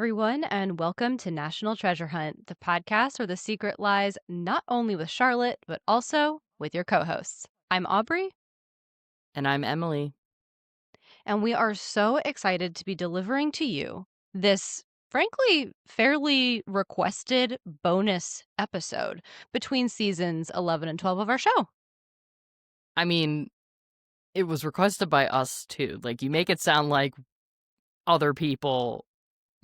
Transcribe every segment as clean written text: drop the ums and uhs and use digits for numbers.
everyone, and welcome to National Treasure Hunt, the podcast where the secret lies not only with Charlotte, but also with your co hosts. I'm Aubrey, And I'm Emily. and we are so excited to be delivering to you this, frankly, fairly requested bonus episode between seasons 11 and 12 of our show. I mean, it was requested by us too. Like, you make it sound like other people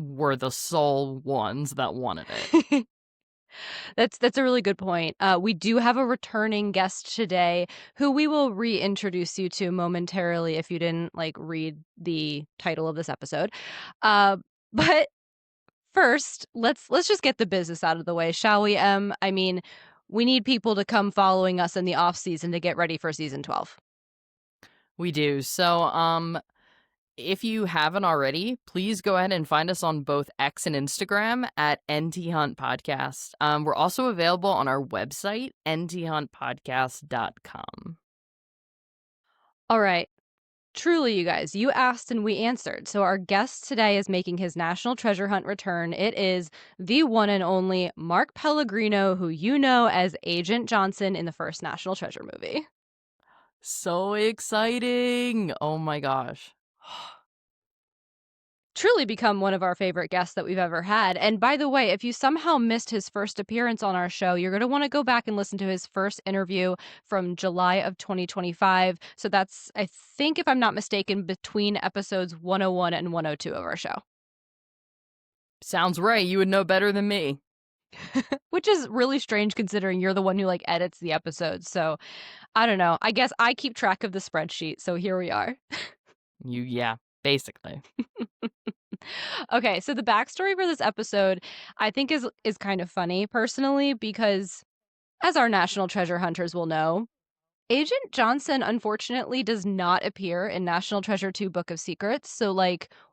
were the sole ones that wanted it. That's a really good point. We do have a returning guest today who we will reintroduce you to momentarily if you didn't read the title of this episode. Uh, but first, let's just get the business out of the way, shall we, Em? I mean, we need people to come following us in the off season to get ready for season 12. We do. So, if you haven't already, please go ahead and find us on both X and Instagram at NT Hunt Podcast. We're also available on our website, nthuntpodcast.com. All right. Truly, you guys, you asked and we answered. So our guest today is making his National Treasure Hunt return. It is the one and only Mark Pellegrino, who you know as Agent Johnson in the first National Treasure movie. So exciting! Oh my gosh. Truly become one of our favorite guests that we've ever had. And by the way, if you somehow missed his first appearance on our show, you're going to want to go back and listen to his first interview from July of 2025. So that's, I think, if I'm not mistaken, between episodes 101 and 102 of our show. Sounds right. You would know better than me. Which is really strange considering you're the one who edits the episodes. So I don't know. I guess I keep track of the spreadsheet. So here we are. Yeah, basically. Okay, so the backstory for this episode I think is kind of funny personally because as our National Treasure Hunters will know, Agent Johnson unfortunately does not appear in National Treasure 2 Book of Secrets. So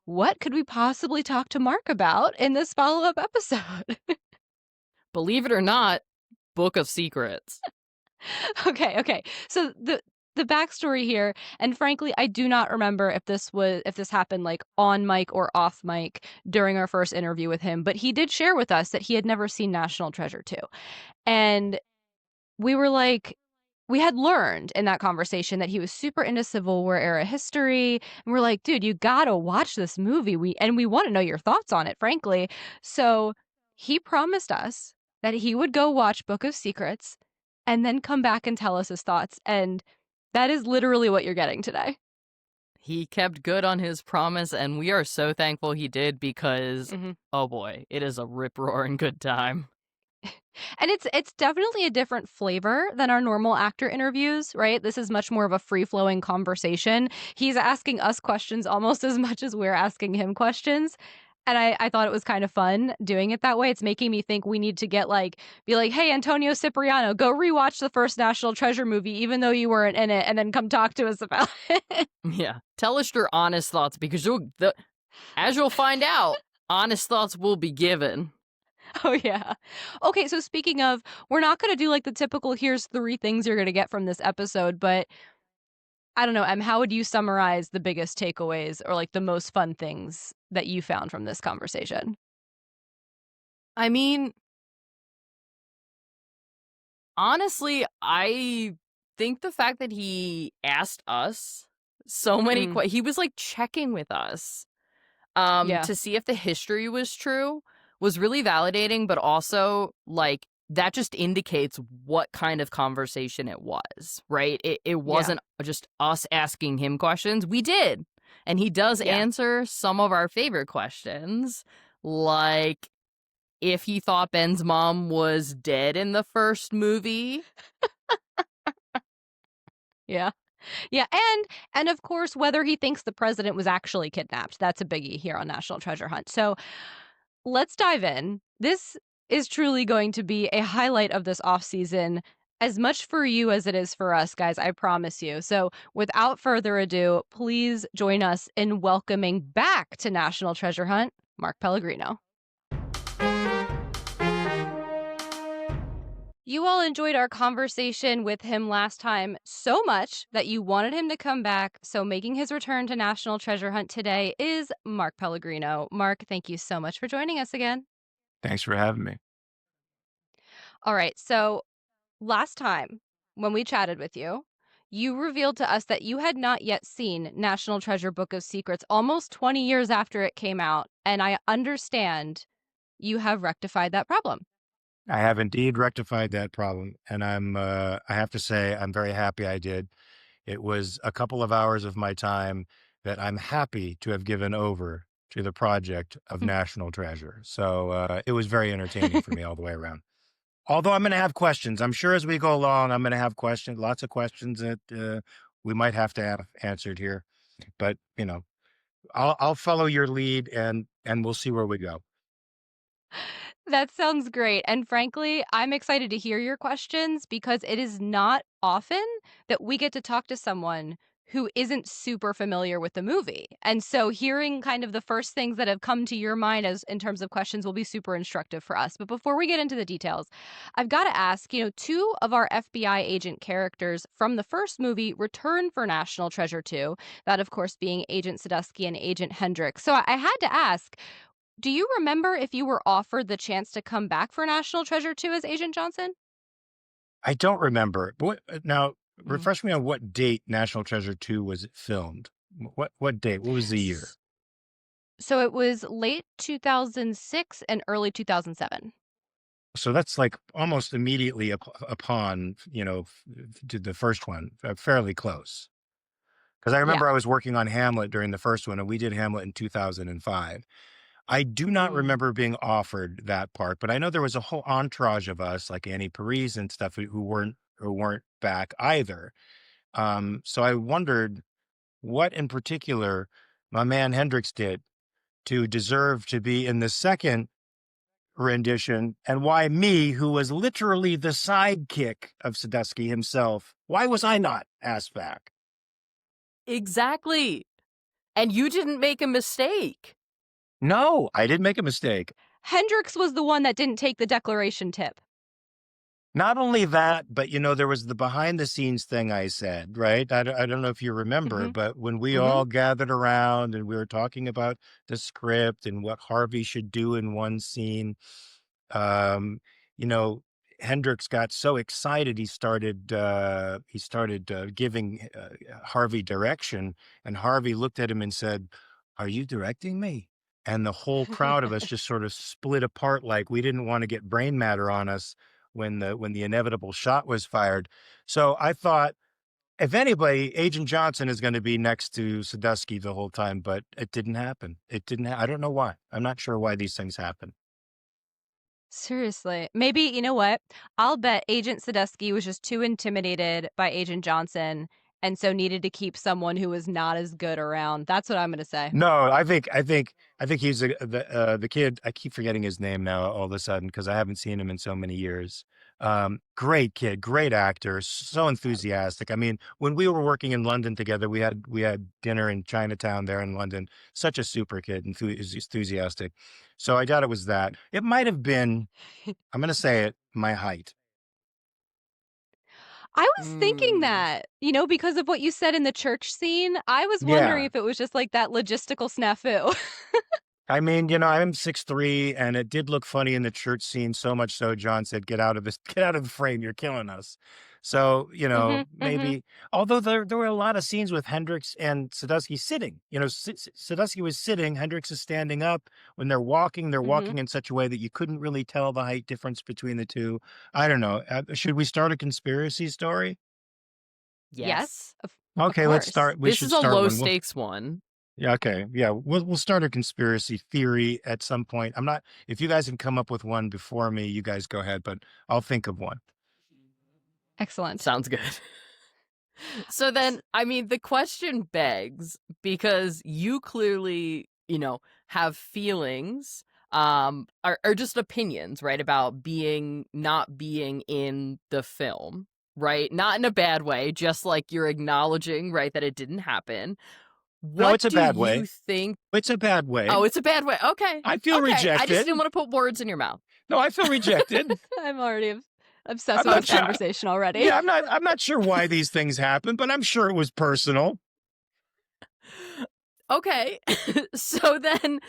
what could we possibly talk to Mark about in this follow-up episode? Believe it or not, Book of Secrets. Okay. So the backstory here, and frankly, I do not remember if this happened on mic or off mic during our first interview with him, but he did share with us that he had never seen National Treasure 2. And we were we had learned in that conversation that he was super into Civil War era history. And we're like, dude, you gotta watch this movie. We want to know your thoughts on it, frankly. So he promised us that he would go watch Book of Secrets and then come back and tell us his thoughts. And that is literally what you're getting today. He kept good on his promise, and we are so thankful he did because, oh boy, it is a rip-roaring good time. And it's definitely a different flavor than our normal actor interviews, right? This is much more of a free-flowing conversation. He's asking us questions almost as much as we're asking him questions. And I thought it was kind of fun doing it that way. It's making me think we need to be like, hey, Antonio Cipriano, go rewatch the first National Treasure movie, even though you weren't in it, and then come talk to us about it. Yeah. Tell us your honest thoughts because as you'll find out, honest thoughts will be given. Oh, yeah. Okay, so speaking of, we're not going to do the typical here's 3 things you're going to get from this episode, but I don't know, Em, how would you summarize the biggest takeaways or the most fun things that you found from this conversation? I mean, honestly, I think the fact that he asked us so many he was checking with us Yeah. to see if the history was true was really validating, but also that just indicates what kind of conversation it was, right? It wasn't just us asking him questions. We did. And he does answer some of our favorite questions, like if he thought Ben's mom was dead in the first movie. Yeah. Yeah, and of course whether he thinks the president was actually kidnapped. That's a biggie here on National Treasure Hunt. So let's dive in. This is truly going to be a highlight of this off season, as much for you as it is for us, guys, I promise you. So without further ado, please join us in welcoming back to National Treasure Hunt, Mark Pellegrino. You all enjoyed our conversation with him last time so much that you wanted him to come back. So, making his return to National Treasure Hunt today is Mark Pellegrino. Mark, thank you so much for joining us again. Thanks for having me. All right. So, last time when we chatted with you, you revealed to us that you had not yet seen National Treasure Book of Secrets almost 20 years after it came out. And I understand you have rectified that problem. I have indeed rectified that problem, and I have to say I'm very happy I did. It was a couple of hours of my time that I'm happy to have given over to the project of National Treasure. So, it was very entertaining for me all the way around. Although I'm gonna have questions. I'm sure as we go along, I'm gonna have questions, lots of questions that, we might have to have answered here. But, I'll follow your lead and we'll see where we go. That sounds great. And frankly, I'm excited to hear your questions because it is not often that we get to talk to someone who isn't super familiar with the movie. And so hearing kind of the first things that have come to your mind as in terms of questions will be super instructive for us. But before we get into the details, I've got to ask, two of our FBI agent characters from the first movie return for National Treasure 2, that of course being Agent Sadusky and Agent Hendricks. So I had to ask, do you remember if you were offered the chance to come back for National Treasure 2 as Agent Johnson? I don't remember. What now, Mm. refresh me on what date National Treasure 2 was filmed. What date? What was the year? S So it was late 2006 and early 2007. So that's like almost immediately upon, to the first one, fairly close. Because I Yeah. remember I was working on Hamlet during the first one, and we did Hamlet in 2005. I do not Mm. remember being offered that part, but I know there was a whole entourage of us, like Annie Parise and stuff, who weren't back either. So I wondered what in particular my man Hendrix did to deserve to be in the second rendition, and why me, who was literally the sidekick of Sadusky himself, why was I not asked back? Exactly. And you didn't make a mistake. No, I didn't make a mistake. Hendrix was the one that didn't take the declaration tip. Not only that, but there was the behind the scenes thing I said, right? I don't know if you remember, Mhm. but when we Mhm. all gathered around and we were talking about the script and what Harvey should do in one scene, um, you know, Hendrix got so excited he started giving Harvey direction, and Harvey looked at him and said, "Are you directing me?" And the whole crowd of us just sort of split apart, like we didn't want to get brain matter on us when the inevitable shot was fired. So I thought, if anybody, Agent Johnson is going to be next to Sadusky the whole time, but it didn't happen. It didn't. I don't know why. I'm not sure why these things happen. Seriously. Maybe, you know what? I'll bet Agent Sadusky was just too intimidated by Agent Johnson and so needed to keep someone who was not as good around. That's what I'm gonna say. No, I think he's the kid. I keep forgetting his name now all of a sudden because I haven't seen him in so many years. Great kid, great actor, so enthusiastic. I mean, when we were working in London together, we had dinner in Chinatown there in London. Such a super kid, enthusiastic. So I doubt it was that. It might have been. I'm going to say it. My height. I was thinking Mm. that, because of what you said in the church scene, I was wondering Yeah. if it was just like that logistical snafu. I mean, I'm 6'3", and it did look funny in the church scene, so much so John said, "Get out of this, get out of the frame, you're killing us." So, Mhm, mhm, maybe, although there were a lot of scenes with Hendrix and Sadusky sitting. Sadusky was sitting, Hendrix is standing up. When they're mhm. walking in such a way that you couldn't really tell the height difference between the two. I don't know. Should we start a conspiracy story? Yes, Yes. of Okay, let's course. start. We This should is a start low one. stakes one. Yeah, okay. Yeah, we'll start a conspiracy theory at some point. I'm not If you guys can come up with one before me, you guys go ahead, but I'll think of one. Excellent. Sounds good. So then, I mean, the question begs because you clearly, have feelings, or just opinions, right, about not being in the film, right? Not in a bad way, just like you're acknowledging, right, that it didn't happen. No, What it's a do bad you way. think? It's a bad way. Oh, it's a bad way. Okay. I feel Okay. I just rejected. didn't want to put words in your mouth. No, I feel rejected. I'm already obsessed I'm with not this sure. conversation already. Yeah, I'm not sure why these things happen, but I'm sure it was personal. Okay. So then,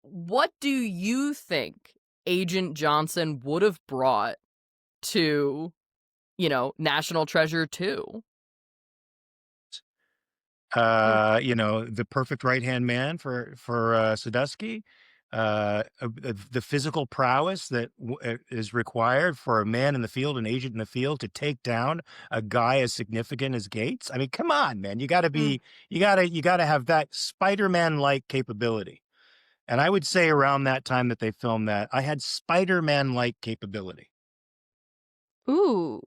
what do you think Agent Johnson would have brought to, National Treasure 2? Ooh. The perfect right-hand man for Sadusky, the physical prowess that is required for a man in the field, an agent in the field, to take down a guy as significant as Gates. I mean, come on, man, Mm. you gotta have that Spider-Man-like capability. And I would say around that time that they filmed that, I had Spider-Man-like capability. Ooh.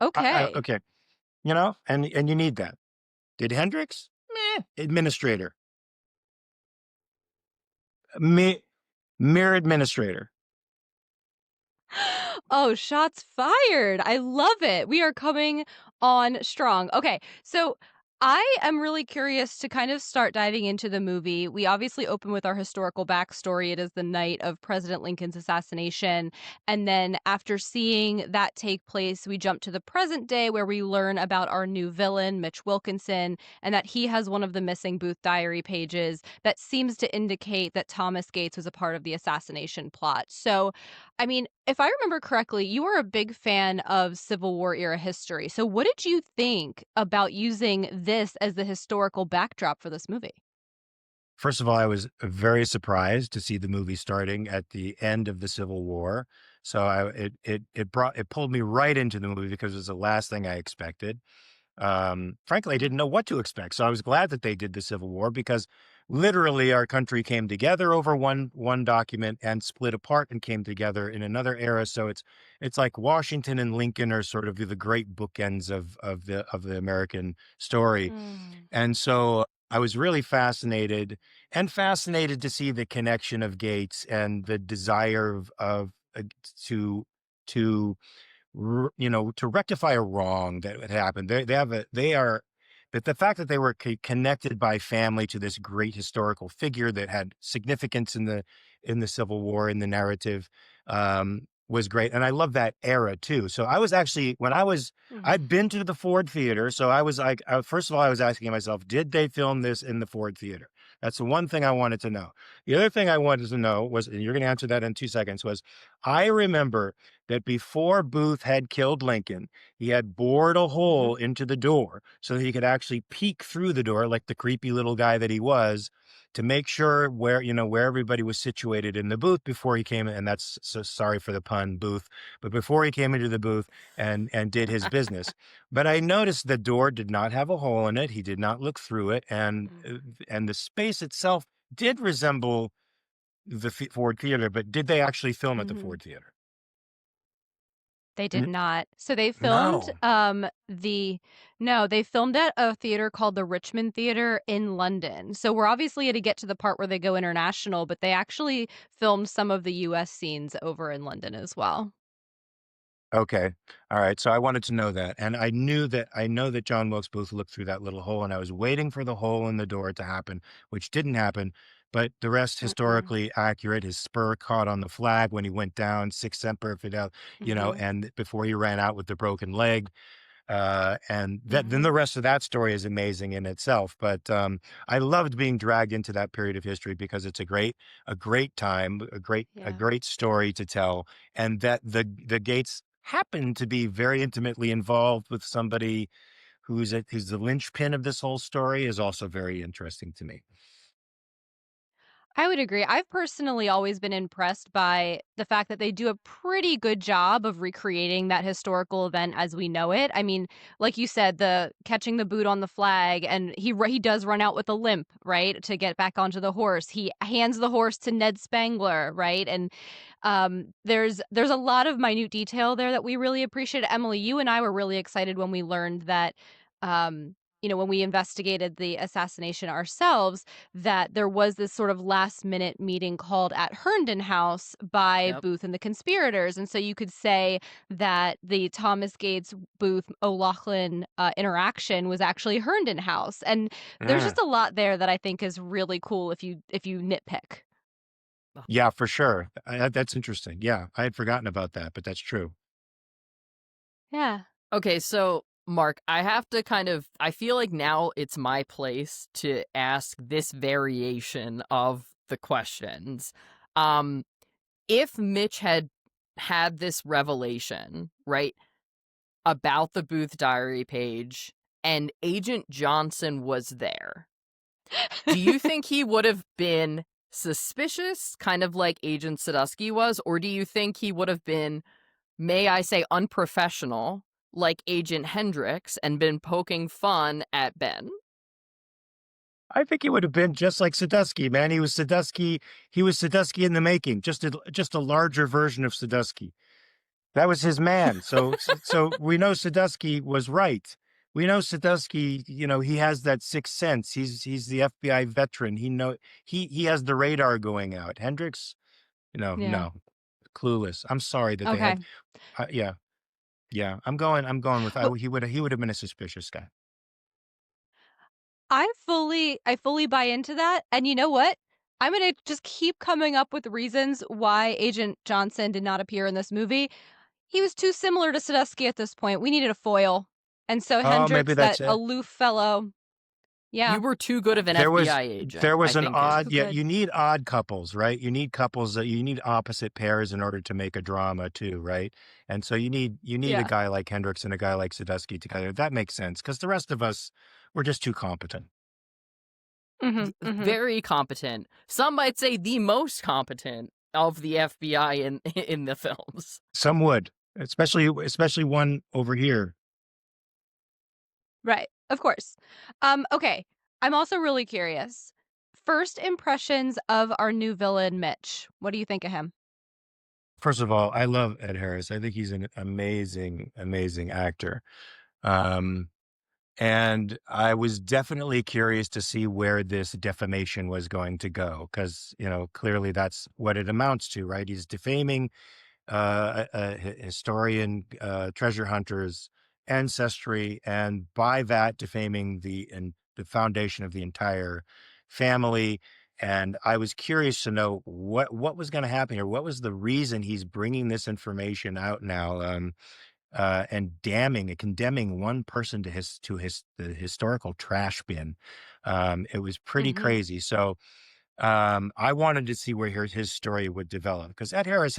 Okay. Okay, and you need that. Did Hendrix? Meh, administrator. Me mere administrator. Oh, shots fired. I love it. We are coming on strong. Okay, so I am really curious to kind of start diving into the movie. We obviously open with our historical backstory. It is the night of President Lincoln's assassination. And then after seeing that take place, we jump to the present day where we learn about our new villain, Mitch Wilkinson, and that he has one of the missing Booth diary pages that seems to indicate that Thomas Gates was a part of the assassination plot. So, I mean, if I remember correctly, you were a big fan of Civil War era history. So, what did you think about using this as the historical backdrop for this movie? First of all, I was very surprised to see the movie starting at the end of the Civil War. So it pulled me right into the movie because it was the last thing I expected. Frankly, I didn't know what to expect. So I was glad that they did the Civil War because literally our country came together over one document and split apart and came together in another era. So it's like Washington and Lincoln are sort of the great bookends of the American story. Mm. And so I was really fascinated to see the connection of Gates and the desire to to to rectify a wrong that had happened. They are, but the fact that they were connected by family to this great historical figure that had significance in the Civil War in the narrative was great, and I love that era too. So I was actually Mhm. I'd been to the Ford Theater, so I was like, first of all, I was asking myself, did they film this in the Ford Theater? That's the one thing I wanted to know. The other thing I wanted to know was, and you're going to answer that in 2 seconds, was I remember that before Booth had killed Lincoln, he had bored a hole Mhm. into the door so that he could actually peek through the door like the creepy little guy that he was to make sure where everybody was situated in the booth before he came in. And that's so sorry for the pun, booth, but before he came into the booth and did his business. But I noticed the door did not have a hole in it. He did not look through it. And the space itself did resemble the Ford Theater, but did they actually film at the Mhm. Ford Theater? They did not. So they filmed No. the no, they filmed at a theater called the Richmond Theater in London. So we're obviously going to get to the part where they go international, but they actually filmed some of the US scenes over in London as well. Okay. All right. So I wanted to know that. And I know that John Wilkes Booth looked through that little hole and I was waiting for the hole in the door to happen, which didn't happen. But the rest Mm-mm. historically accurate. His spur caught on the flag when he went down, Sic Semper Fidel, Mhm. and before he ran out with the broken leg. And then Mhm. the rest of that story is amazing in itself. But I loved being dragged into that period of history because it's a great time, a Yeah. great story to tell, and that the Gates happen to be very intimately involved with somebody who's the linchpin of this whole story is also very interesting to me. I would agree. I've personally always been impressed by the fact that they do a pretty good job of recreating that historical event as we know it. I mean, like you said, the catching the boot on the flag, and he does run out with a limp, right, to get back onto the horse. He hands the horse to Ned Spangler, right, and there's a lot of minute detail there that we really appreciate. Emily, you and I were really excited when we learned that. When we investigated the assassination ourselves, that there was this sort of last minute meeting called at Herndon House by Yep. Booth and the conspirators. And so you could say that the Thomas Gates Booth O'Loughlin interaction was actually Herndon House. And there's just Mm. a lot there that I think is really cool if you nitpick. Yeah, for sure. That's interesting. Yeah, I had forgotten about that, but that's true. Yeah. Okay, so Mark, I have to I feel like now it's my place to ask this variation of the questions. Um if Mitch had had this revelation, right, about the Booth Diary page and Agent Johnson was there, do you think he would have been suspicious, kind of like Agent Sadusky was, or do you think he would have been, may I say, unprofessional, like Agent Hendricks, and been poking fun at Ben? I think he would have been just like Sadusky, man. He was Sadusky in the making, just a larger version of Sadusky. That was his man. So we know Sadusky was right. We know Sadusky, you know, he has that sixth sense. He's the FBI veteran. He has the radar going out. Hendricks, Yeah. no, clueless. I'm sorry that they Okay. had. Yeah, yeah. I'm going with. But He would have been a suspicious guy. I fully buy into that. And you know what? I'm going to just keep coming up with reasons why Agent Johnson did not appear in this movie. He was too similar to Sadusky at this point. We needed a foil. And so Oh, maybe Hendrix, that that's it. aloof fellow, You yeah, were too good of an There was FBI agent, there I was an think is. too odd, yeah, good. you need odd couples, right? You need couples that you need opposite pairs in order to make a drama too, right? And so you need a Yeah. guy like Hendricks and a guy like Sadusky together. That makes sense because the rest of us we're just too competent. Mhm. Mhm. Very competent. Some might say the most competent of the FBI in in the films. Some would, especially one over here. Right. Of course. Okay. I'm also really curious. First impressions of our new villain, Mitch. What do you think of him? First of all, I love Ed Harris. I think he's an amazing actor. Um, And I was definitely curious to see where this defamation was going to go because, clearly that's what it amounts to, right? He's defaming historian, treasure hunter's ancestry, and by that defaming the foundation of the entire family. And I was curious to know what was going to happen here. What was the reason he's bringing this information out now? And condemning one person to the historical trash bin. It was pretty Mhm. crazy. So I wanted to see where his story would develop because Ed Harris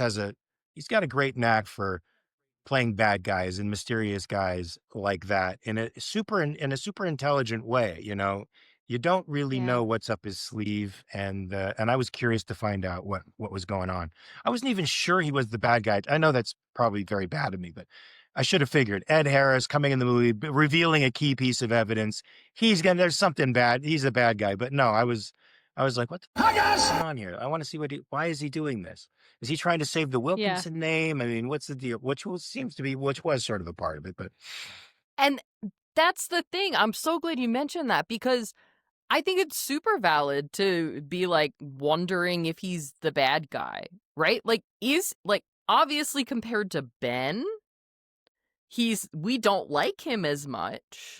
he's got a great knack for playing bad guys and mysterious guys like that in a super intelligent way. You don't really Yeah. know what's up his sleeve, and I was curious to find out what was going on. I wasn't even sure he was the bad guy. I know that's probably very bad of me, but I should have figured Ed Harris coming in the movie, revealing a key piece of evidence. There's something bad. He's a bad guy, but no, I was like, what the is going on here? I want to see why is he doing this? Is he trying to save the Yeah. Wilkinson name? I mean, what's the deal? Which was sort of a part of it, but And that's the thing. I'm so glad you mentioned that because I think it's super valid to be like wondering if he's the bad guy, right? Like, obviously compared to Ben, we don't like him as much.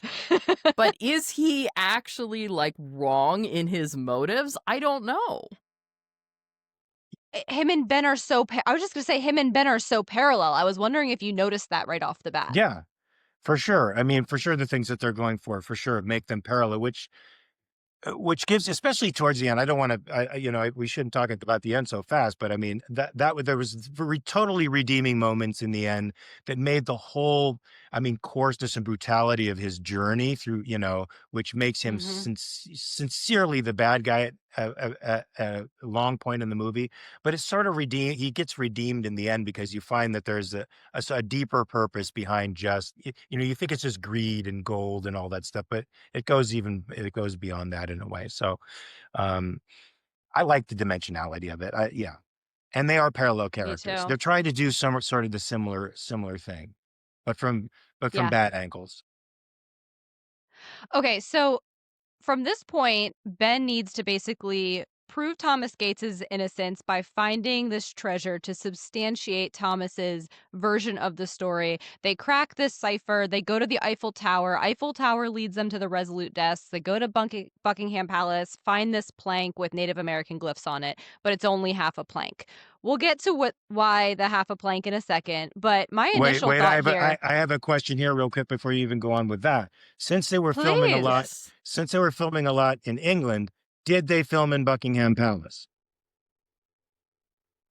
But is he actually like wrong in his motives? I don't know. Him and Ben are so I was just going to say him and Ben are so parallel. I was wondering if you noticed that right off the bat. yeah, for sure. I mean, for sure, the things that they're going for sure, make them parallel, which gives, especially towards the end. I don't want to, we shouldn't talk about the end so fast, but I mean there was totally redeeming moments in the end that made the whole, I mean, coarseness and brutality of his journey through, which makes him Mhm. sincerely the bad guy at a long point in the movie. But it's sort of redeemed. He gets redeemed in the end because you find that there's a deeper purpose behind you think it's just greed and gold and all that stuff, but it goes beyond that in a way. So um, I like the dimensionality of it. Yeah, and they are parallel Me characters. too. They're trying to do some sort of the similar thing, but from Yeah. bad angles. Okay, so from this point, Ben needs to basically prove Thomas Gates's innocence by finding this treasure to substantiate Thomas's version of the story. They crack this cipher. They go to the Eiffel Tower. Eiffel Tower leads them to the Resolute desks. They go to Buckingham Palace, find this plank with Native American glyphs on it, but it's only half a plank. We'll get to why the half a plank in a second, but my Wait, initial wait, thought here, I have a question here real quick before you even go on with that. Since they were filming a please. lot, Yes. since they were filming a lot in England, did they film in Buckingham Palace?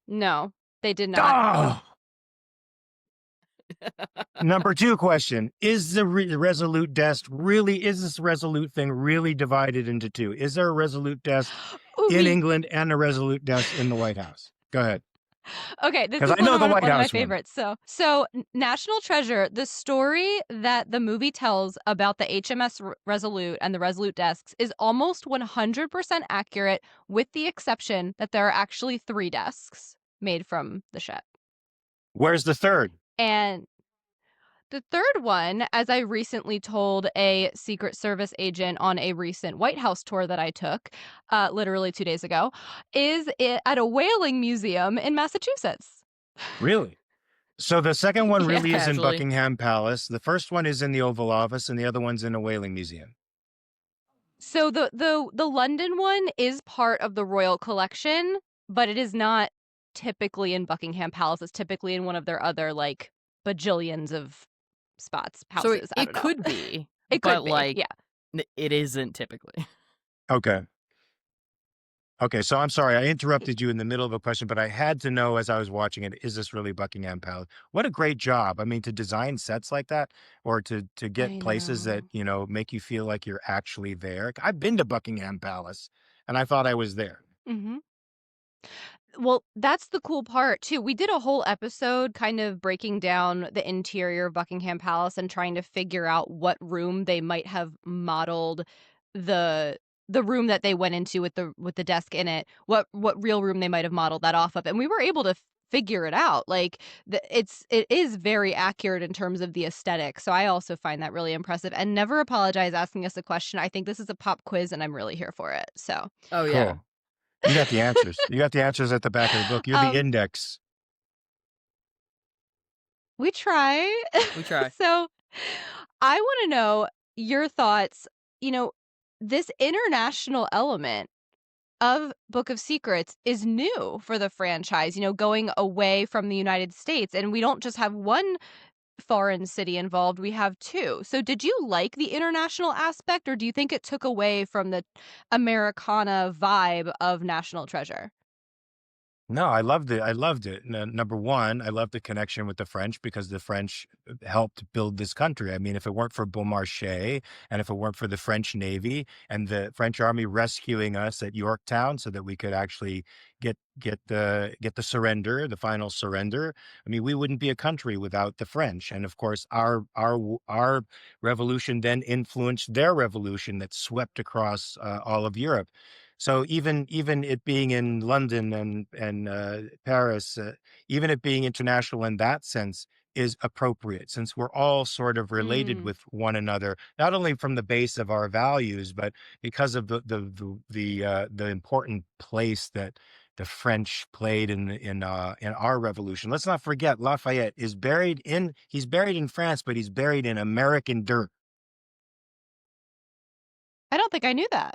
No, they did not. Oh! Number two question: is the Resolute desk really? Is this Resolute thing really divided into two? Is there a Resolute desk in We England and a Resolute desk in the White House? Go ahead, Okay, this because is I know the White one of my House one. favorites. National Treasure, the story that the movie tells about the HMS Resolute and the Resolute desks is almost 100% accurate, with the exception that there are actually 3 desks made from the ship. Where's the third? And the third one, as I recently told a Secret Service agent on a recent White House tour that I took, literally 2 days ago, is at a whaling museum in Massachusetts. Really? So the second one Yeah, really is in actually. Buckingham Palace. The first one is in the Oval Office, and the other one's in a whaling museum. So the London one is part of the Royal Collection, but it is not typically in Buckingham Palace. It's typically in one of their other like bajillions of spots, So houses. I it don't know. could be, It but could be, like yeah. it isn't typically. Okay. Okay, so I'm sorry I interrupted you in the middle of a question, but I had to know as I was watching it, is this really Buckingham Palace? What a great job. I mean, to design sets like that or to get I places that, know. make you feel like you're actually there. I've been to Buckingham Palace and I thought I was there. Hmm. Well, that's the cool part too. We did a whole episode kind of breaking down the interior of Buckingham Palace and trying to figure out what room they might have modeled the the room that they went into with the desk in it. What real room they might have modeled that off of. And we were able to figure it out. Like it is very accurate in terms of the aesthetic. So I also find that really impressive. And never apologize asking us a question. I think this is a pop quiz and I'm really here for it. So, Oh yeah, Cool. You got the answers. You got the answers at the back of the book. You're the um index. we try. we try. So I want to know your thoughts. You know, this international element of Book of Secrets is new for the franchise, going away from the United States. And we don't just have one foreign city involved, we have two. So did you like the international aspect, or do you think it took away from the Americana vibe of National Treasure? No, I loved it. I loved it. Number one, I loved the connection with the French because the French helped build this country. I mean, if it weren't for Beaumarchais and if it weren't for the French Navy and the French Army rescuing us at Yorktown so that we could actually get the surrender, the final surrender, I mean, we wouldn't be a country without the French. And of course, our revolution then influenced their revolution that swept across all of Europe. So even it being in London and Paris, even it being international in that sense is appropriate since we're all sort of related Mm. with one another, not only from the base of our values, but because of the important place that the French played in our revolution. Let's not forget Lafayette is he's buried in France, but he's buried in American dirt. I don't think I knew that.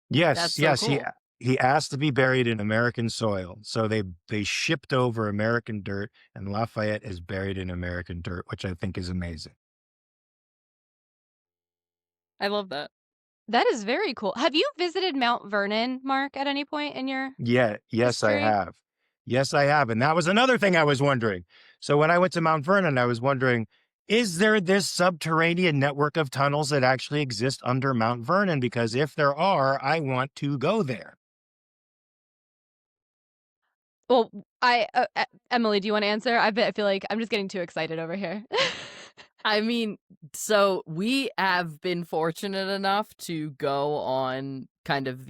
Yes, That's so yes, cool. he asked to be buried in American soil, so they shipped over American dirt, and Lafayette is buried in American dirt, which I think is amazing. I love that. That is very cool. Have you visited Mount Vernon, Mark, at any point in your Yeah, yes, I history? have. Yes, I have, and that was another thing I was wondering. So when I went to Mount Vernon, I was wondering, is there this subterranean network of tunnels that actually exist under Mount Vernon? Because if there are, I want to go there. Well, Emily, do you want to answer? I feel like I'm just getting too excited over here. I mean, so we have been fortunate enough to go on kind of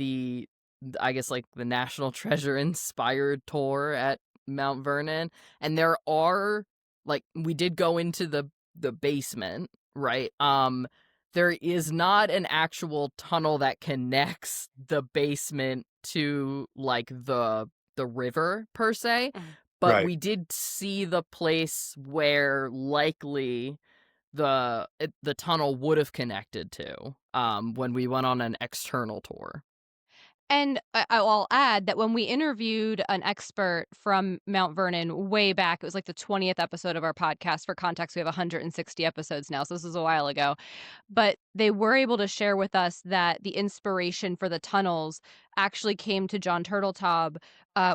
I guess, like the National Treasure inspired tour at Mount Vernon. And there are, like, we did go into the basement, right? there is not an actual tunnel that connects the basement to like the river per se, Mhm. but Right. we did see the place where likely the tunnel would have connected to when we went on an external tour. And I'll add that when we interviewed an expert from Mount Vernon way back, it was like the 20th episode of our podcast. For context, we have 160 episodes now, so this is a while ago. But they were able to share with us that the inspiration for the tunnels actually came to John Turteltaub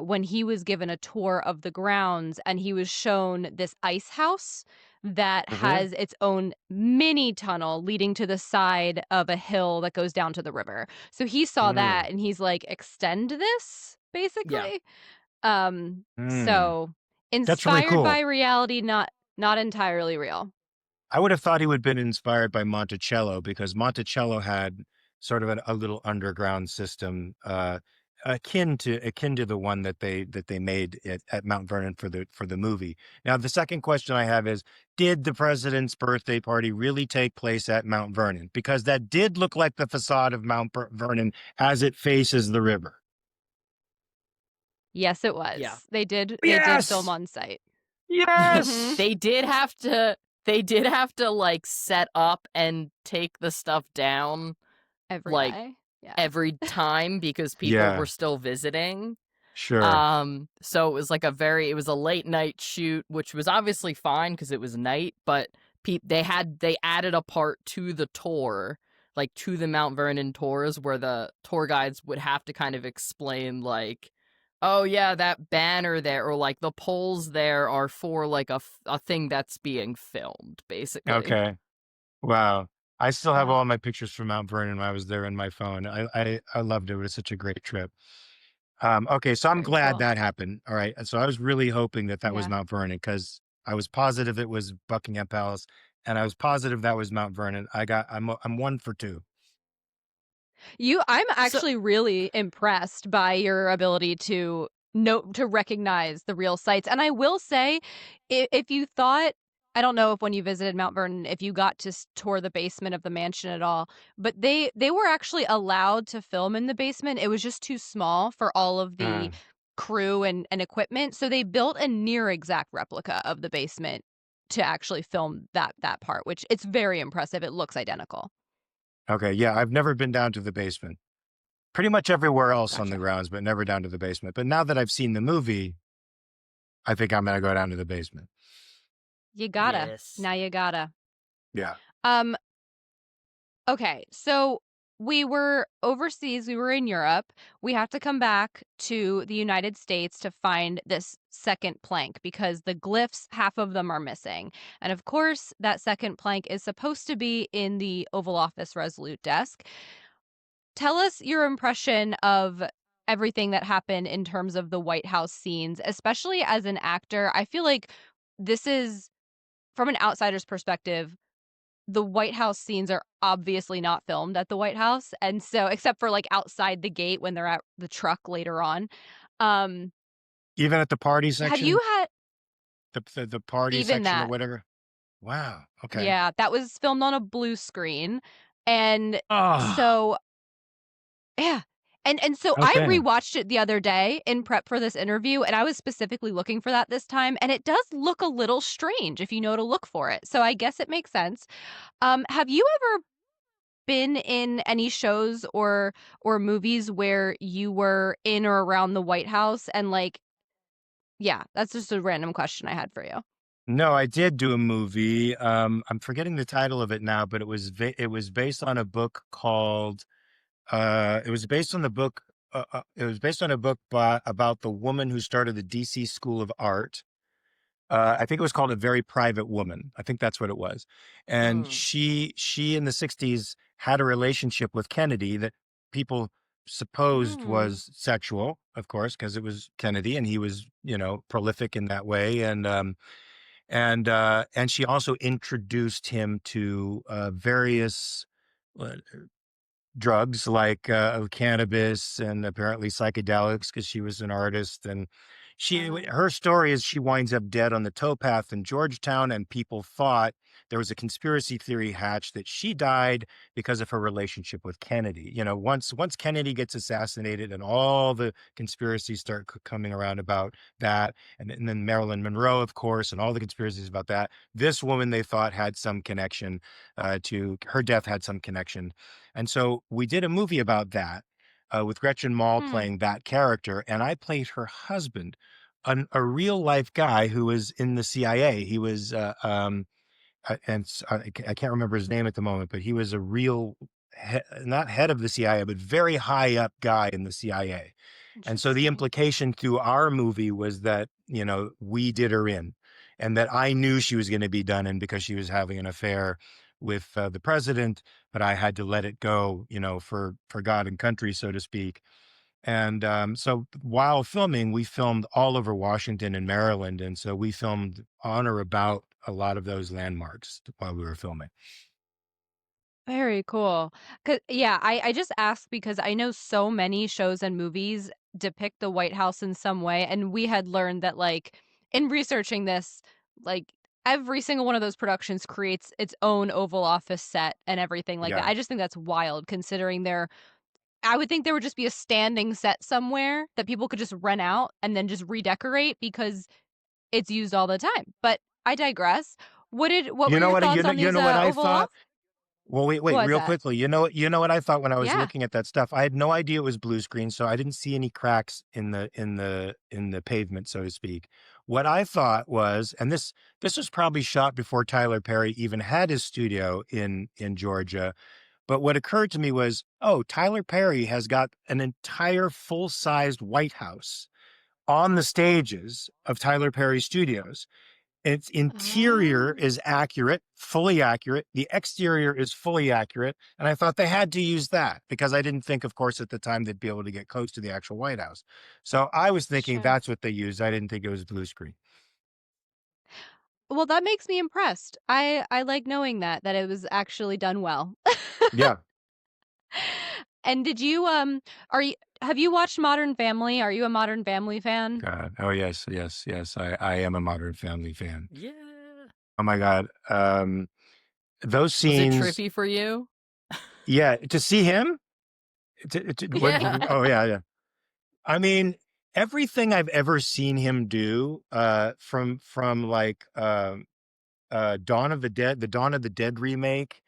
when he was given a tour of the grounds and he was shown this ice house that Hmm. has its own mini tunnel leading to the side of a hill that goes down to the river. So he saw Mm. that and he's like, extend this, Yeah. basically. Mm. So That's really inspired by cool. reality, not entirely real. I would have thought he would have been inspired by Monticello because Monticello had sort of a little underground system akin to the one that they made at Mount Vernon for the movie. Now, the second question I have is, did the president's birthday party really take place at Mount Vernon? Because that did look like the facade of Vernon as it faces the river. Yes, it Yeah. was. They did film Yes. on site. Mhm. Yes. They did have to like set up and take the stuff down Every like day. Yeah. every time because people were Yeah, still visiting. sure. So it was a late night shoot, which was obviously fine because it was night, but they added a part to the tour, like to the Mount Vernon tours, where the tour guides would have to kind of explain like, oh yeah, that banner there, or like the poles there are for like a thing that's being filmed, basically. Okay. Wow. I still have Wow. all my pictures from Mount Vernon when I was there in my phone. I loved it. It was such a great trip. Okay, so I'm Very glad cool. that happened. All right. So I was really hoping that that was Yeah. Mount Vernon because I was positive it was Buckingham Palace, and I was positive that was Mount Vernon. I'm one for two. I'm So actually really impressed by your ability to know to recognize the real sites. And I will say, if you thought, I don't know if when you visited Mount Vernon, if you got to tour the basement of the mansion at all, but they were actually allowed to film in the basement. It was just too small for all of the Mm. crew and equipment. So they built a near exact replica of the basement to actually film that part, which it's very impressive. It looks identical. Okay, yeah, I've never been down to the basement. Pretty much everywhere else on the Gotcha. grounds, but never down to the basement. But now that I've seen the movie, I think I'm gonna go down to the basement. You gotta. yes. Now you gotta. Yeah. Um, okay, so we were overseas, we were in Europe. We have to come back to the United States to find this second plank because the glyphs, half of them are missing. And of course, that second plank is supposed to be in the Oval Office Resolute desk. Tell us your impression of everything that happened in terms of the White House scenes, especially as an actor. I feel like this is, from an outsider's perspective, the White House scenes are obviously not filmed at the White House, and so except for, like, outside the gate when they're at the truck later on. Um, Even at the party have you section, had the party even section or that? whatever. Wow. Okay. Yeah, that was filmed on a blue screen, and Oh, so yeah. And so I okay. rewatched it the other day in prep for this interview, and I was specifically looking for that this time, and it does look a little strange if you know to look for it, so I guess it makes sense. Have you ever been in any shows or movies where you were in or around the White House and, like, yeah, that's just a random question I had for you. No, I did do a movie. I'm forgetting the title of it now, but it was based on a book called it was based on the book it was based on a book about the woman who started the DC School of Art. I think it was called A Very Private Woman. I think that's what it was. And Mm. she in the 60s had a relationship with Kennedy that people supposed Mm. was sexual, of course, because it was Kennedy and he was, prolific in that way. And she also introduced him to various uh, drugs like cannabis and apparently psychedelics because she was an artist. And Wow. her story is she winds up dead on the towpath in Georgetown, and people thought there was a conspiracy theory hatched that she died because of her relationship with Kennedy. Once Kennedy gets assassinated, and all the conspiracies start coming around about that, and then Marilyn Monroe, of course, and all the conspiracies about that. This woman they thought had some connection to her death, had some connection, and so we did a movie about that with Gretchen Mol Hmm. playing that character, and I played her husband, a real life guy who was in the CIA. He was, I can't remember his name at the moment, but he was a real, not head of the CIA, but very high up guy in the CIA. And so the Interesting. implication through our movie was that, we did her in, and that I knew she was going to be done in because she was having an affair with the president, but I had to let it go, for God and country, so to speak. And so while filming, we filmed all over Washington and Maryland. And so we filmed on or about a lot of those landmarks while we were filming. Very cool. 'Cause yeah, I just asked because I know so many shows and movies depict the White House in some way, and we had learned that, like, in researching this, like, every single one of those productions creates its own Oval Office set and everything like that. Yeah. I just think that's wild considering I would think there would just be a standing set somewhere that people could just rent out and then just redecorate because it's used all the time. But I digress. What You were know your what? thoughts on You these know what I Oval thought? Off? Well, wait, What was real that? quickly. You know what I thought when I was Yeah. looking at that stuff? I had no idea it was blue screen, so I didn't see any cracks in the pavement, so to speak. What I thought was, and this was probably shot before Tyler Perry even had his studio in Georgia. But what occurred to me was, oh, Tyler Perry has got an entire full-sized White House on the stages of Tyler Perry Studios. Its interior Oh, is accurate, fully accurate. The exterior is fully accurate. And I thought they had to use that because I didn't think, of course, at the time they'd be able to get close to the actual White House. So I was thinking sure. that's what they used. I didn't think it was blue screen. Well, that makes me impressed. I like knowing that it was actually done well. Yeah. And did you are you have you watched Modern Family? Are you a Modern Family fan? God. Oh, yes, yes, yes. I am a Modern Family fan. Yeah. Oh my God. Those Was it scenes, trippy for you? yeah, to see him, Yeah. oh yeah, yeah. I mean, everything I've ever seen him do, from like Dawn of the Dead, the Dawn of the Dead remake,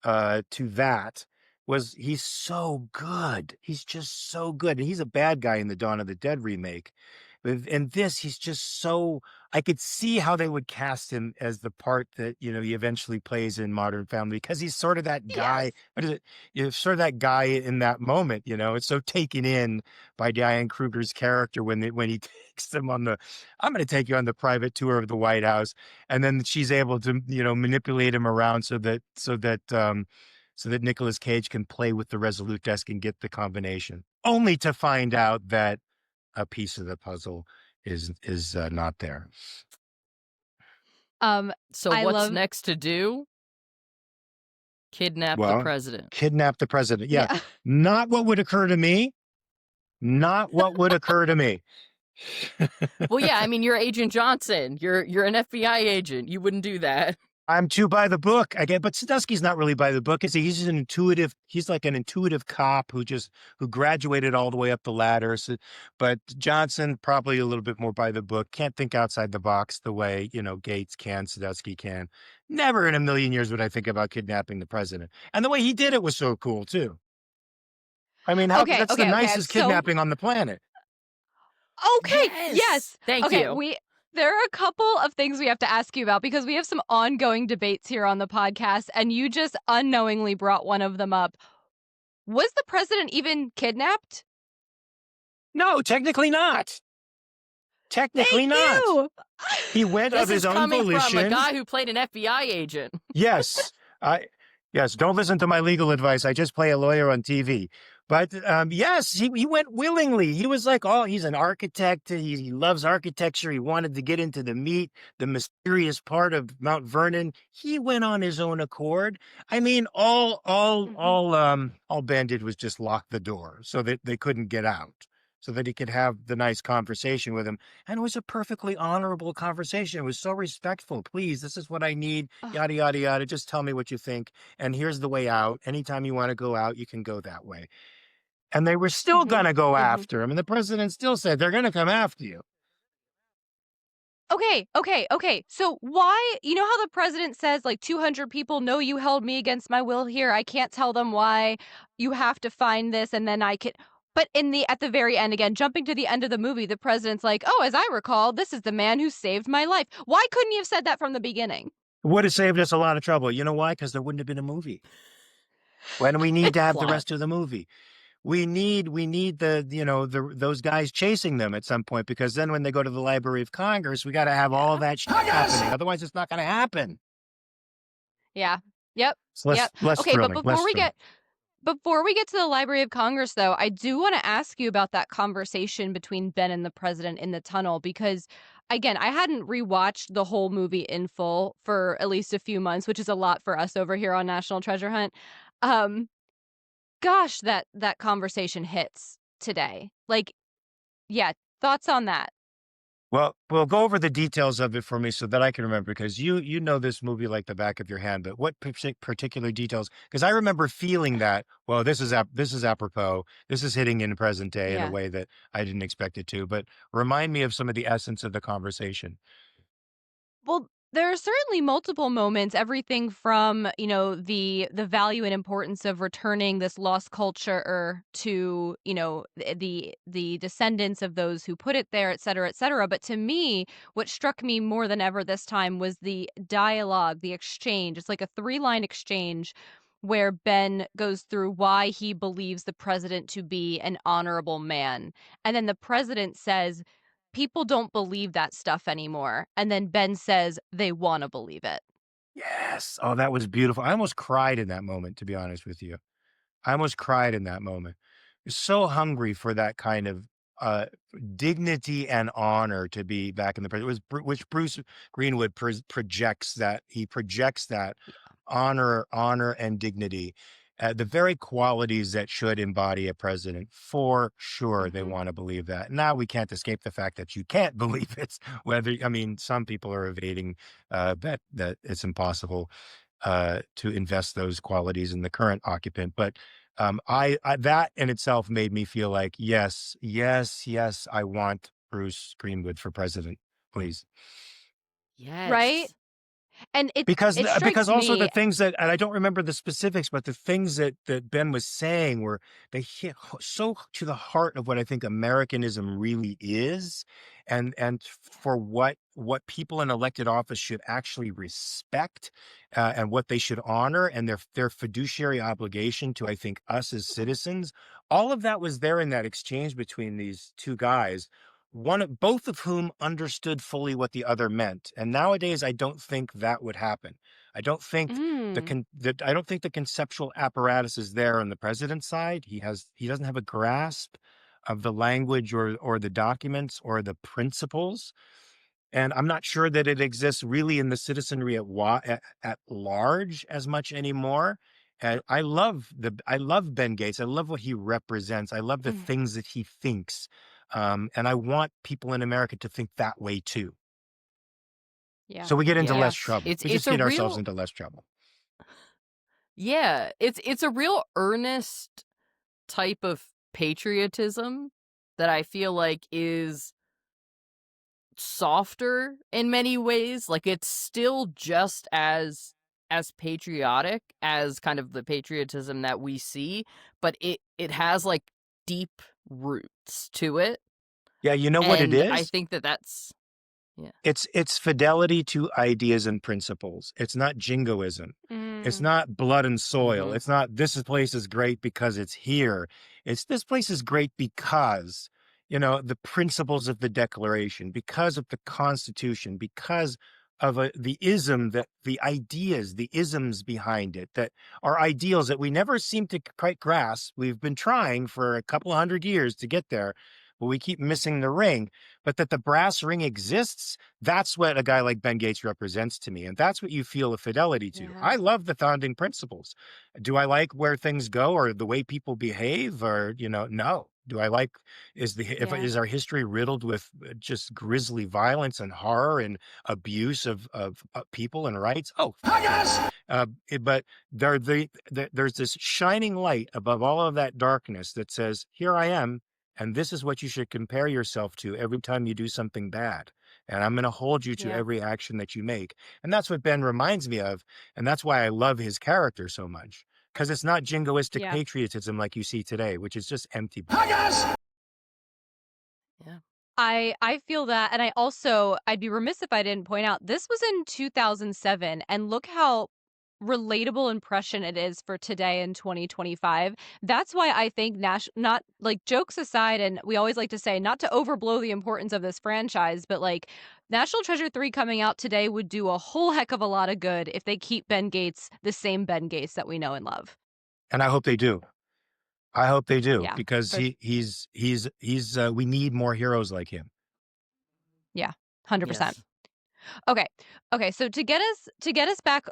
to that was he's so good. He's just so good. And he's a bad guy in the Dawn of the Dead remake. But in this, he's just so I could see how they would cast him as the part that, he eventually plays in Modern Family because he's sort of that Yes. guy. What is it? You're sort of that guy in that moment. It's so taken in by Diane Kruger's character when he takes them I'm going to take you on the private tour of the White House, and then she's able to manipulate him around so that Nicolas Cage can play with the Resolute desk and get the combination, only to find out that a piece of the puzzle is not there. Um So I what's love next to do? Kidnap the Well, president. kidnap the president. Yeah, yeah. not what would occur to me. Not what would occur to me. Well, yeah, I mean, you're Agent Johnson. You're an FBI agent. You wouldn't do that. I'm too by the book. I get, but Sadusky's not really by the book, is he? He's just he's like an intuitive cop who graduated all the way up the ladder. So, but Johnson probably a little bit more by the book. Can't think outside the box the way, Gates can, Sadusky can. Never in a million years would I think about kidnapping the president. And the way he did it was so cool too. I mean, Okay, that's the okay, okay. I'm nicest so kidnapping on the planet. okay. Yes. Yes. Thank Okay, you. there are a couple of things we have to ask you about because we have some ongoing debates here on the podcast and you just unknowingly brought one of them up. Was the president even kidnapped? No, technically not. Thank Technically not. you. He went of This is his own coming from a volition. guy who played an FBI agent. Yes, I yes. Don't listen to my legal advice. I just play a lawyer on TV. But yes, he went willingly. He was like, oh, he's an architect. He loves architecture. He wanted to get into the mysterious part of Mount Vernon. He went on his own accord. I mean, all Mhm. Ben did was just lock the door so that they couldn't get out. so that he could have the nice conversation with him. And it was a perfectly honorable conversation. It was so respectful. Please, this is what I need, Ugh, yada, yada, yada. Just tell me what you think. And here's the way out. Anytime you want to go out, you can go that way. And they were still mhm, going to go mhm. after him. And the president still said, they're going to come after you. Okay, okay, okay. So why, you know how the president says like 200 people know you held me against my will here. I can't tell them why. You have to find this and then I can. But in the at the very end again, jumping to the end of the movie, the president's like, "Oh, as I recall, this is the man who saved my life." Why couldn't you have said that from the beginning? Would have saved us a lot of trouble. You know why? Because there wouldn't have been a movie. When we need to have the Plot. rest of the movie. We need the, those guys chasing them at some point, because then when they go to the Library of Congress, we got to have all Yeah. that happening. Otherwise, it's not going to happen. Yeah. Yep. It's Yep. less Okay, but thrilling, less thrilling. before we get to the Library of Congress, though, I do want to ask you about that conversation between Ben and the president in the tunnel because, again, I hadn't rewatched the whole movie in full for at least a few months, which is a lot for us over here on National Treasure Hunt. Um, gosh, that conversation hits today. Like, yeah, thoughts on that? Well, go over the details of it for me so that I can remember, because you know this movie like the back of your hand. But what particular details? Because I remember feeling that. Well, this is apropos. This is hitting in present day in a Yeah. way that I didn't expect it to. But remind me of some of the essence of the conversation. Well, there are certainly multiple moments, everything from, the value and importance of returning this lost culture to, the descendants of those who put it there, et cetera, et cetera. But to me, what struck me more than ever this time was the dialogue, the exchange. It's like a three-line exchange where Ben goes through why he believes the president to be an honorable man. And then the president says, people don't believe that stuff anymore. And then Ben says they want to believe it. Yes. Oh, that was beautiful. I almost cried in that moment, to be honest with you. I almost cried in that moment. So hungry for that kind of uh, dignity and honor to be back in the present. It was which Bruce Greenwood projects that honor, and dignity, the very qualities that should embody a president. For sure, they Hmm. want to believe that. Now we can't escape the fact that you can't believe it. Whether I mean, some people are evading that it's impossible to invest those qualities in the current occupant. But I that in itself made me feel like, yes, yes, yes, I want Bruce Greenwood for president, please. Right? Yes. And it Because strikes also the me. things that, and I don't remember the specifics, but the things that Ben was saying were, they hit so to the heart of what I think Americanism really is, and for what people in elected office should actually respect, and what they should honor, and their fiduciary obligation to, I think, us as citizens. All of that was there in that exchange between these two guys, both of whom understood fully what the other meant. And nowadays, I don't think that would happen. I don't think Mm, I don't think the conceptual apparatus is there on the president's side. He doesn't have a grasp of the language or the documents or the principles. And I'm not sure that it exists really in the citizenry at large as much anymore. And I love Ben Gates. I love what he represents. I love the mm, things that he thinks. And I want people in America to think that way too. yeah. So we get into less Yes. trouble. It's We it's just a get ourselves real into less trouble. yeah, it's a real earnest type of patriotism that I feel like is softer in many ways. Like it's still just as patriotic as kind of the patriotism that we see, but it has like deep roots to it. Yeah, you know what it And I is? think that that's yeah. It's fidelity to ideas and principles. It's not jingoism. It's Mm, not blood and soil. Mhm. It's not place is great because it's here. It's this place is great because, the principles of the Declaration, because of the Constitution, because of the ideas, the isms behind it that are ideals that we never seem to quite grasp. We've been trying for a couple of hundred years to get there, but we keep missing the ring. But that the brass ring exists, that's what a guy like Ben Gates represents to me. And that's what you feel a fidelity to. yeah. I love the founding principles. Do I like where things go or the way people behave, or, no, Do I like Yeah. is our history riddled with just grisly violence and horror and abuse of people and rights? Oh, yes. But there's this shining light above all of that darkness that says, "Here I am, and this is what you should compare yourself to every time you do something bad. And I'm going to hold you to Yeah. every action that you make." And that's what Ben reminds me of, and that's why I love his character so much. Because it's not jingoistic Yeah. patriotism like you see today, which is just empty. Yeah. I feel that, and I'd be remiss if I didn't point out this was in 2007, and look how relatable and prescient it is for today in 2025. That's why I think not like jokes aside, and we always like to say not to overblow the importance of this franchise, but like National Treasure 3 coming out today would do a whole heck of a lot of good if they keep Ben Gates the same Ben Gates that we know and love. And I hope they do. I hope they do Yeah. because For he's we need more heroes like him. yeah, 100%. Yes. Okay. Okay, so to get us back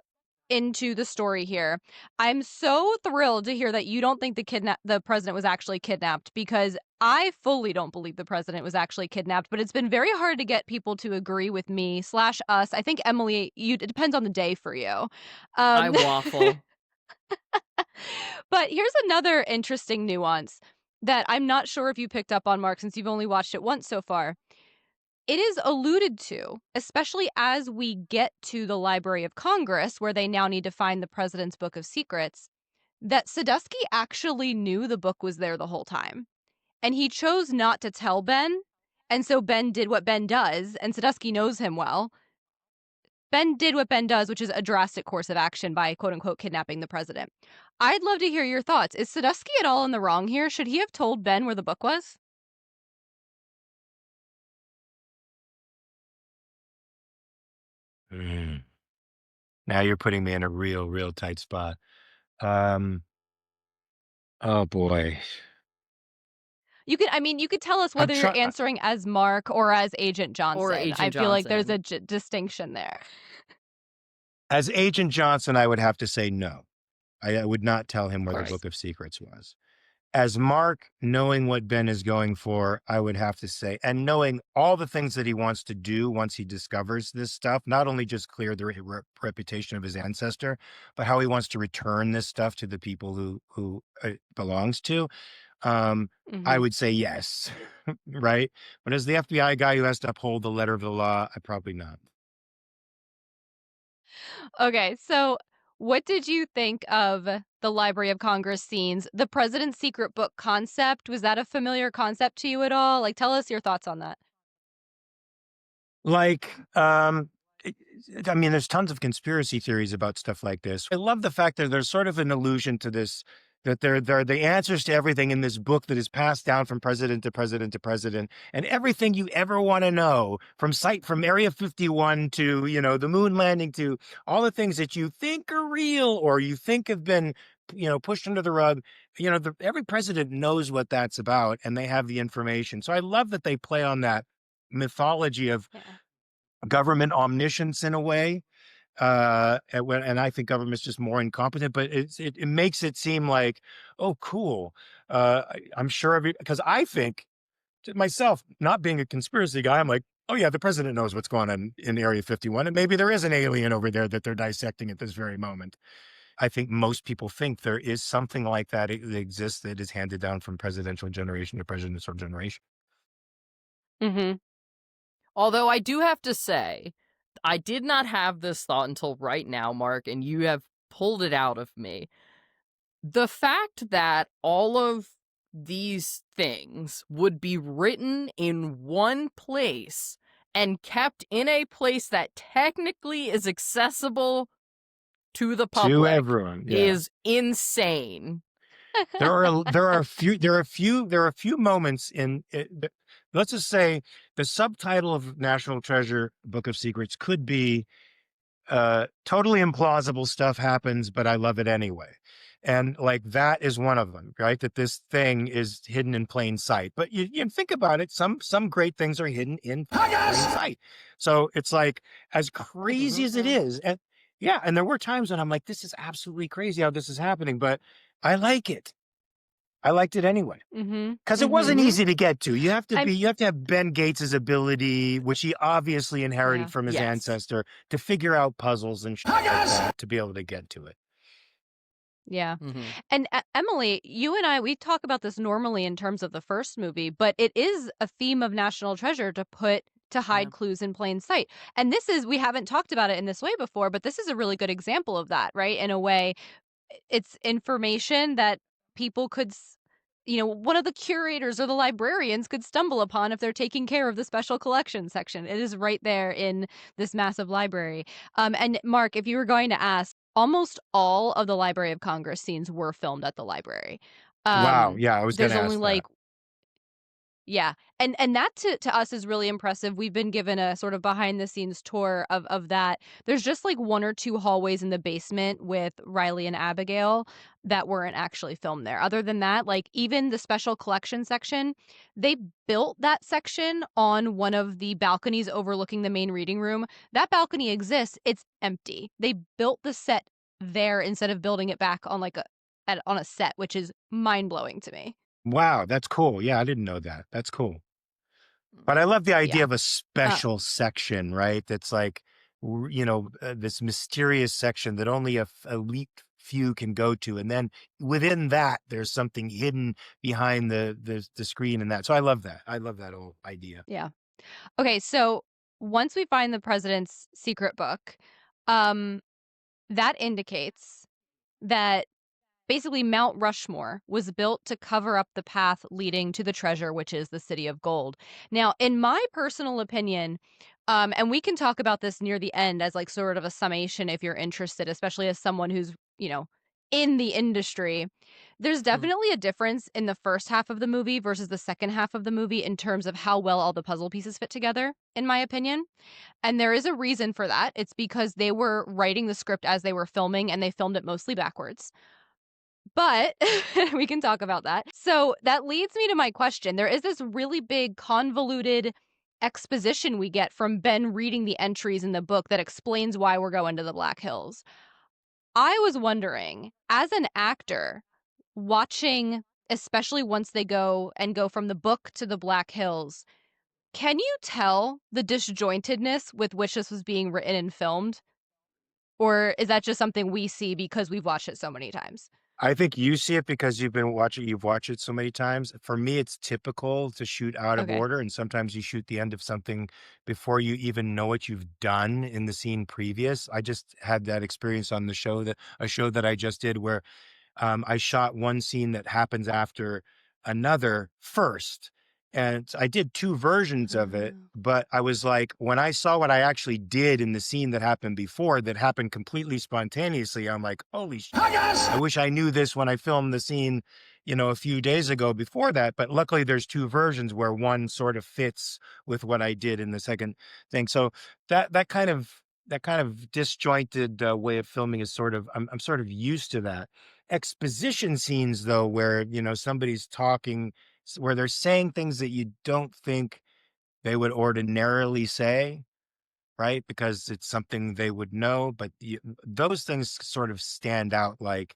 into the story here, I'm so thrilled to hear that you don't think the president was actually kidnapped, because I fully don't believe the president was actually kidnapped, but it's been very hard to get people to agree with me slash us. I think Emily, it depends on the day for you. I Um, waffle. but here's another interesting nuance that I'm not sure if you picked up on, Mark, since you've only watched it once so far. It is alluded to, especially as we get to the Library of Congress, where they now need to find the president's book of secrets, that Sadusky actually knew the book was there the whole time. And he chose not to tell Ben. And so Ben did what Ben does, and Sadusky knows him well. Ben did what Ben does, which is a drastic course of action by quote unquote kidnapping the president. I'd love to hear your thoughts. Is Sadusky at all in the wrong here? Should he have told Ben where the book was? Mm. Now you're putting me in a real tight spot. Um, oh boy. You could tell us I'm whether you're trying answering as Mark or as Agent Or Johnson. I Agent feel like there's Johnson. a distinction there. as Agent Johnson, I would have to say no. I would not tell him Of where the course. Book of Secrets was. As Mark, knowing what Ben is going for, I would have to say, and knowing all the things that he wants to do once he discovers this stuff, not only just clear the reputation of his ancestor, but how he wants to return this stuff to the people who it belongs to. I Hmm. would say yes, right? But as the FBI guy who has to uphold the letter of the law, I probably not. Okay, so what did you think of the Library of Congress scenes? The President's Secret Book concept, was that a familiar concept to you at all? Like, tell us your thoughts on that. Like, it- I mean, there's tons of conspiracy theories about stuff like this. I love the fact that there's sort of an allusion to this, that they're the answers to everything in this book that is passed down from president to president to president, and everything you ever want to know from Area 51 to the moon landing to all the things that you think are real or you think have been pushed under the rug. Every president knows what that's about, and they have the information. So I love that they play on that mythology of Yeah. government omniscience in a way. And I think government's just more incompetent, but it makes it seem like, oh, cool. I'm sure because I think to myself, not being a conspiracy guy, I'm like, oh yeah, the president knows what's going on in Area 51, and maybe there is an alien over there that they're dissecting at this very moment. I think most people think there is something like that that exists that is handed down from presidential generation to presidential generation. Hmm. Although I do have to say, I did not have this thought until right now, Mark, and you have pulled it out of me. The fact that all of these things would be written in one place and kept in a place that technically is accessible to the To public everyone, yeah. is insane. There are a few moments in it, let's just say the subtitle of National Treasure Book of Secrets could be totally implausible stuff happens, but I love it anyway. And like that is one of them, right? That this thing is hidden in plain sight. But you think about it, some great things are hidden in plain sight. So it's like as crazy as it Hmm. is, and yeah, and there were times when I'm like, this is absolutely crazy how this is happening, but I like it. I liked it anyway. Mhm. Because it wasn't Mhm. easy to get to. I'm You have to have Ben Gates' ability, which he obviously inherited Yeah. from his Yes. ancestor, to figure out puzzles and shit like that to be able to get to it. Yeah. Mhm. And Emily, you and I, we talk about this normally in terms of the first movie, but it is a theme of National Treasure to Yeah. hide clues in plain sight. And this is, we haven't talked about it in this way before, but this is a really good example of that, right? In a way, it's information that people could one of the curators or the librarians could stumble upon if they're taking care of the special collection section. It is right there in this massive library. And Mark, if you were going to ask, almost all of the Library of Congress scenes were filmed at the library. Wow. Yeah, I was going There's to only ask that. like yeah. And that to us is really impressive. We've been given a sort of behind the scenes tour of that. There's just like one or two hallways in the basement with Riley and Abigail that weren't actually filmed there. Other than that, like even the special collection section, they built that section on one of the balconies overlooking the main reading room. That balcony exists. It's empty. They built the set there instead of building it back on on a set, which is mind-blowing to me. Wow, that's cool. Yeah, I didn't know that. That's cool. But I love the idea Yeah. of a Uh, special section, right? That's like, this mysterious section that only a elite few can go to, and then within that, there's something hidden behind the screen and that. So I love that. I love that whole idea. yeah. Okay, so once we find the president's secret book, um, that indicates that basically Mount Rushmore was built to cover up the path leading to the treasure, which is the City of Gold. Now, in my personal opinion, and we can talk about this near the end as like sort of a summation if you're interested, especially as someone who's, in the industry. There's Mhm. definitely a difference in the first half of the movie versus the second half of the movie in terms of how well all the puzzle pieces fit together, in my opinion. And there is a reason for that. It's because they were writing the script as they were filming and they filmed it mostly backwards. But we can talk about that. So that leads me to my question. There is this really big, convoluted exposition we get from Ben reading the entries in the book that explains why we're going to the Black Hills. I was wondering, as an actor, watching, especially once they go from the book to the Black Hills, can you tell the disjointedness with which this was being written and filmed? Or is that just something we see because we've watched it so many times? I think you see it because you've watched it so many times. For me, it's typical to shoot out of Okay. order, and sometimes you shoot the end of something before you even know what you've done in the scene previous. I just had that experience on a show that I just did where I shot one scene that happens after another first. And I did two versions of it, Oh. but I was like, when I saw what I actually did in the scene that happened before, that happened completely spontaneously, I'm like, holy shit. I wish I knew this when I filmed the scene, a few days ago before that. But luckily, there's two versions where one sort of fits with what I did in the second thing. So that kind of disjointed way of filming is I'm sort of used to that. Exposition scenes, though, where somebody's talking, where they're saying things that you don't think they would ordinarily say, right? Because it's something they would know, but those things sort of stand out like,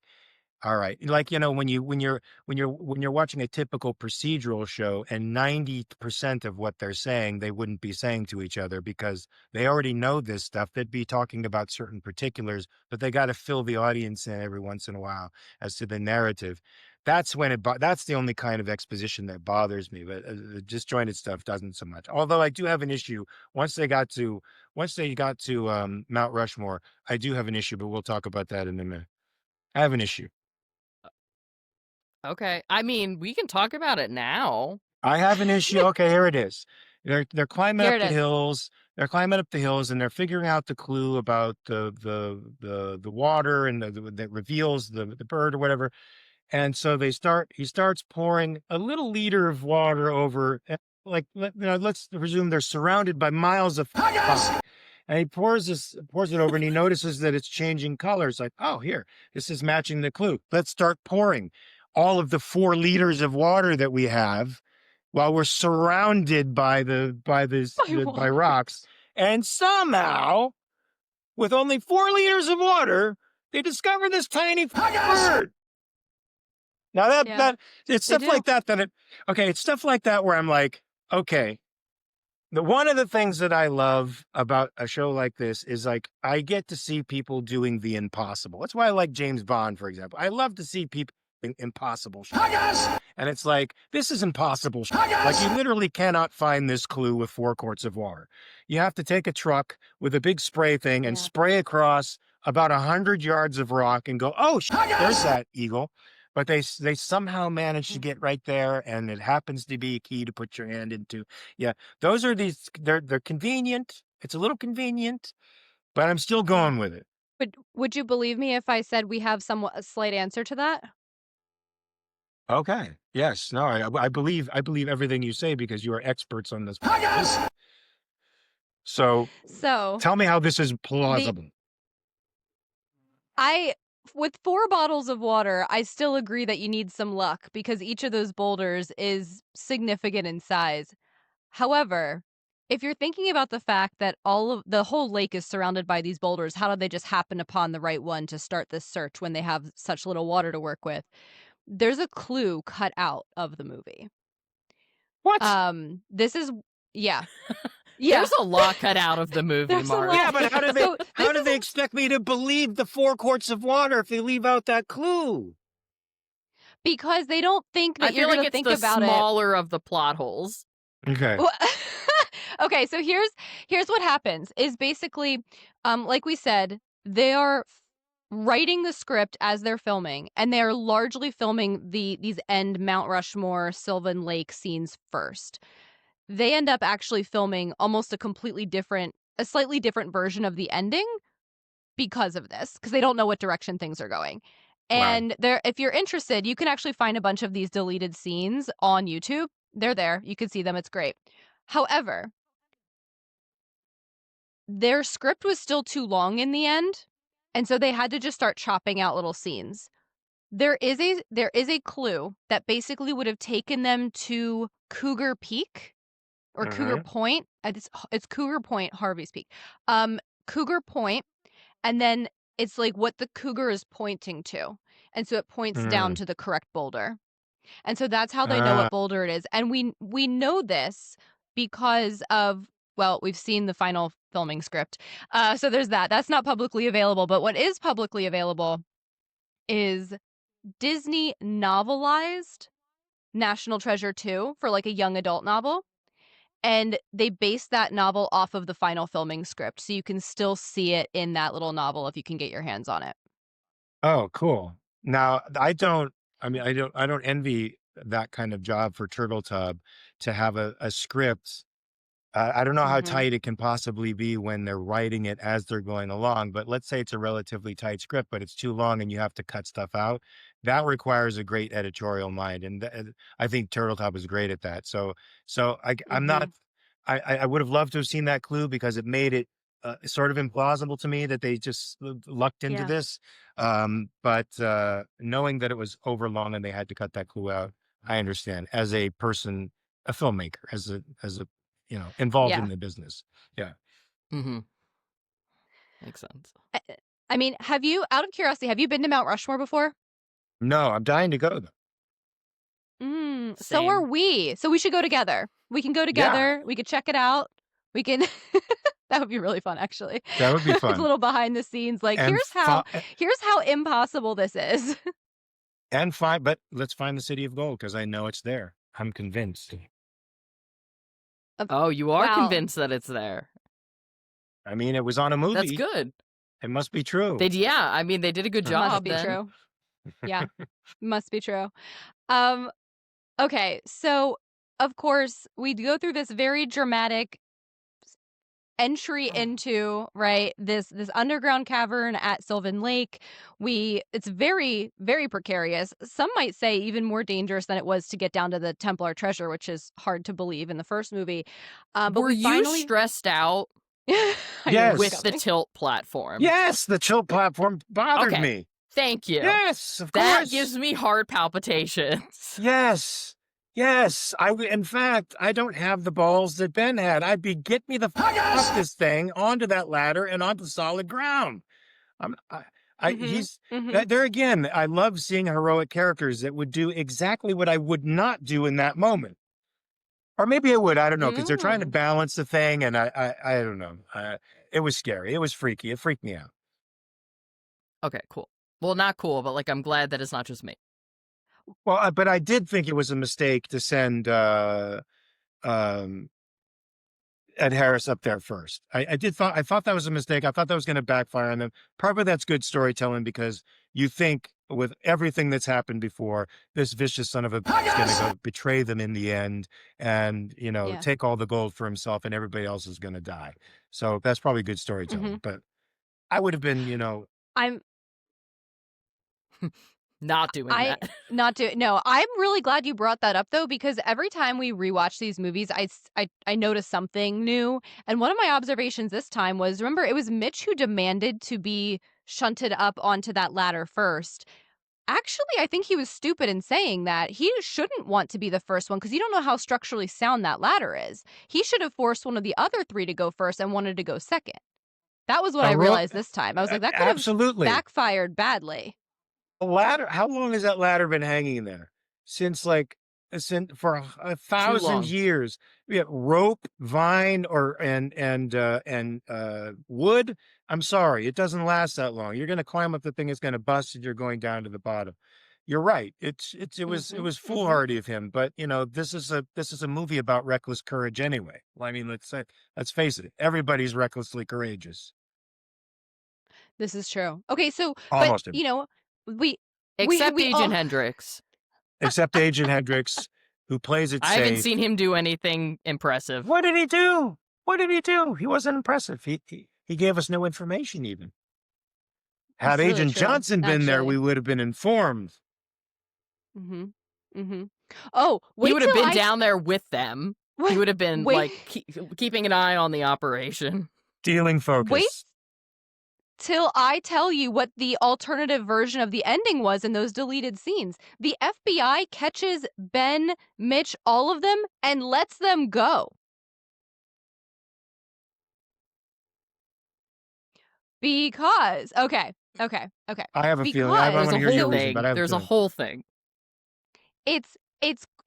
all right. Like, when you're watching a typical procedural show and 90% of what they're saying, they wouldn't be saying to each other because they already know this stuff. They'd be talking about certain particulars, but they got to fill the audience in every once in a while as to the narrative. That's the only kind of exposition that bothers me, but the disjointed stuff doesn't so much. Although I do have an issue once they got to Mount Rushmore, I do have an issue, but we'll talk about that in a minute. I have an issue. Okay. I mean, we can talk about it now. I have an issue. Okay, here it is. They're climbing Here up it the is. hills. They're climbing up the hills, and they're figuring out the clue about the water and that reveals the bird or whatever. And so he starts pouring a little liter of water over, let's presume they're surrounded by miles of fog. And he pours it over, and he notices that it's changing colors. Like, oh, here, this is matching the clue. Let's start pouring all of the 4 liters of water that we have while we're surrounded By by water. rocks. And somehow, with only 4 liters of water, they discover this tiny bird. Now that Yeah, that it's they stuff do. like that okay, it's stuff like that where I'm like, okay, the one of the things that I love about a show like this is like I get to see people doing the impossible. That's why I like James Bond, for example. I love to see people doing impossible shit. And it's like, this is impossible shit. Like you literally cannot find this clue with 4 quarts of water. You have to take a truck with a big spray thing and Yeah. spray across about 100 yards of rock and go, oh, there's that eagle. But they somehow manage to get right there, and it happens to be a key to put your hand into. Yeah, those are they're convenient. It's a little convenient, but I'm still Yeah. going with it. Would you believe me if I said we have somewhat a slight answer to that? Okay. Yes. No, I believe everything you say because you are experts on this. So So tell me how this is the plausible. I with 4 bottles of water, I still agree that you need some luck because each of those boulders is significant in size. However, if you're thinking about the fact that all of the whole lake is surrounded by these boulders, how did they just happen upon the right one to start this search when they have such little water to work with? There's a clue cut out of the movie. What? This is yeah. Yeah. There's a lot cut out of the movie, There's a Mark. Yeah, lot. but So how this do is they expect me to believe the 4 quarts of water if they leave out that clue? because they don't think I that you're feel going like to it's think the about it. smaller of the plot holes. Okay. Well, okay, so here's what happens is basically like we said, they are writing the script as they're filming, and they're largely filming these end Mount Rushmore Sylvan Lake scenes first. They end up actually filming almost a slightly different version of the ending because of this, because they don't know what direction things are going. Wow. And there, if you're interested, you can actually find a bunch of these deleted scenes on YouTube. They're there. You can see them. It's great. However, their script was still too long in the end, and so they had to just start chopping out little scenes. There is a clue that basically would have taken them to Cougar Peak or Cougar Mm-hmm. Point. It's Cougar Point, Harvey's Peak. Cougar Point, and then it's like what the cougar is pointing to. And so it points down Mm. to the correct boulder. And so that's how they know what boulder it is. And we know this because of well, we've seen the final filming script. So there's that. That's not publicly available, but what is publicly available is Disney novelized National Treasure 2 for like a young adult novel. And they based that novel off of the final filming script. So you can still see it in that little novel if you can get your hands on it. Oh, cool. Now, I don't envy that kind of job for Turtle Tub to have a script. I don't know how Mm-hmm. tight it can possibly be when they're writing it as they're going along, but let's say it's a relatively tight script, but it's too long and you have to cut stuff out. That requires a great editorial mind, and I think Turtle Top is great at that. I'm Mm-hmm. not. I would have loved to have seen that clue because it made it sort of implausible to me that they just lucked into Yeah. this. But knowing that it was over long and they had to cut that clue out, I understand as a person, a filmmaker, as a involved Yeah. in the business. Yeah. Mm-hmm. Makes sense. I, I mean, out of curiosity, have you been to Mount Rushmore before? No, I'm dying to go though. So are Same. we. So we should go together. We can go Yeah, together. We could check it out. We can. That would be really fun, actually. that would be A fun. little behind the scenes, like And here's how impossible this is. fine, but let's find the city of gold because I know it's there. I'm convinced. Oh, you are Wow, convinced that it's there. I mean, it was on a That's movie. good. It must be true. Yeah, I mean, they did a good must job be then. true. Yeah, must be true. Um, okay, so of course we go through this very dramatic entry into right this underground cavern at Sylvan Lake. It's very very precarious. Some might say even more dangerous than it was to get down to the Templar treasure, which is hard to believe in the first movie. But Were we you finally. stressed out I knew it was with the coming. tilt platform? Yes, the chill platform bothered Okay. me. Thank you. Yes, of That course. gives me heart palpitations. Yes. Yes. In fact, I don't have the balls that Ben had. I'd be get me the off this thing onto that ladder and onto solid ground. I'm I, Mhm. He's Mhm. there again. I love seeing heroic characters that would do exactly what I would not do in that moment. Or maybe I would, I don't know, because 'cause they're trying to Mm. balance the thing, and I don't know. It was scary, it was freaky, it freaked me out. Okay, cool. Well, not cool, but like I'm glad that it's not just me. Well, but I did think it was a mistake to send, um, Ed Harris up there first. I thought that was a mistake, I thought that was gonna backfire on them. Probably that's good storytelling because you think with everything that's happened before, this vicious son of a is gonna go betray them in the end and, Yeah. take all the gold for himself and everybody else is gonna die. So that's probably good storytelling, Mhm. but I would have been, I'm Not doing I that. not to no, I'm really glad you brought that up though because every time we rewatch these movies, I notice something new. And one of my observations this time was remember it was Mitch who demanded to be shunted up onto that ladder first. Actually, I think he was stupid in saying that. He shouldn't want to be the first one because you don't know how structurally sound that ladder is. He should have forced one of the other three to go first and wanted to go second. That was what I a ro realized this time. I was like, that could have absolutely. backfired badly. A ladder, how long has that ladder been hanging in there? Since, like, since for a Too 1,000 long. years. Yeah, rope, vine, or wood? I'm sorry, it doesn't last that long. You're gonna climb up the thing, it's gonna bust, and you're going down to the bottom. You're right. It Mhm. was Mhm. foolhardy of him, but, this is a movie about reckless courage anyway. Well, I mean, let's face it, everybody's recklessly courageous. This is true. Okay, so but, Almost him. we Except we Agent all Hendrix. Except Agent Hendricks, who plays it I haven't safe. seen him do anything impressive. What did he do? What did he do? He wasn't impressive. He gave us no information even. this Had is really Agent true, Johnson been there, actually. we would have been informed. Mhm. Mhm. Oh, He wait would have till been down there with them. He would have been wait like keeping an eye on the operation. Stealing wait focus. till I tell you what the alternative version of the ending was in those deleted scenes. The FBI catches Ben, Mitch, all of them, and lets them go. Because okay. I have a feeling. I There's Because want a to hear whole your so reason, but I thing. have a There's a feeling. whole thing.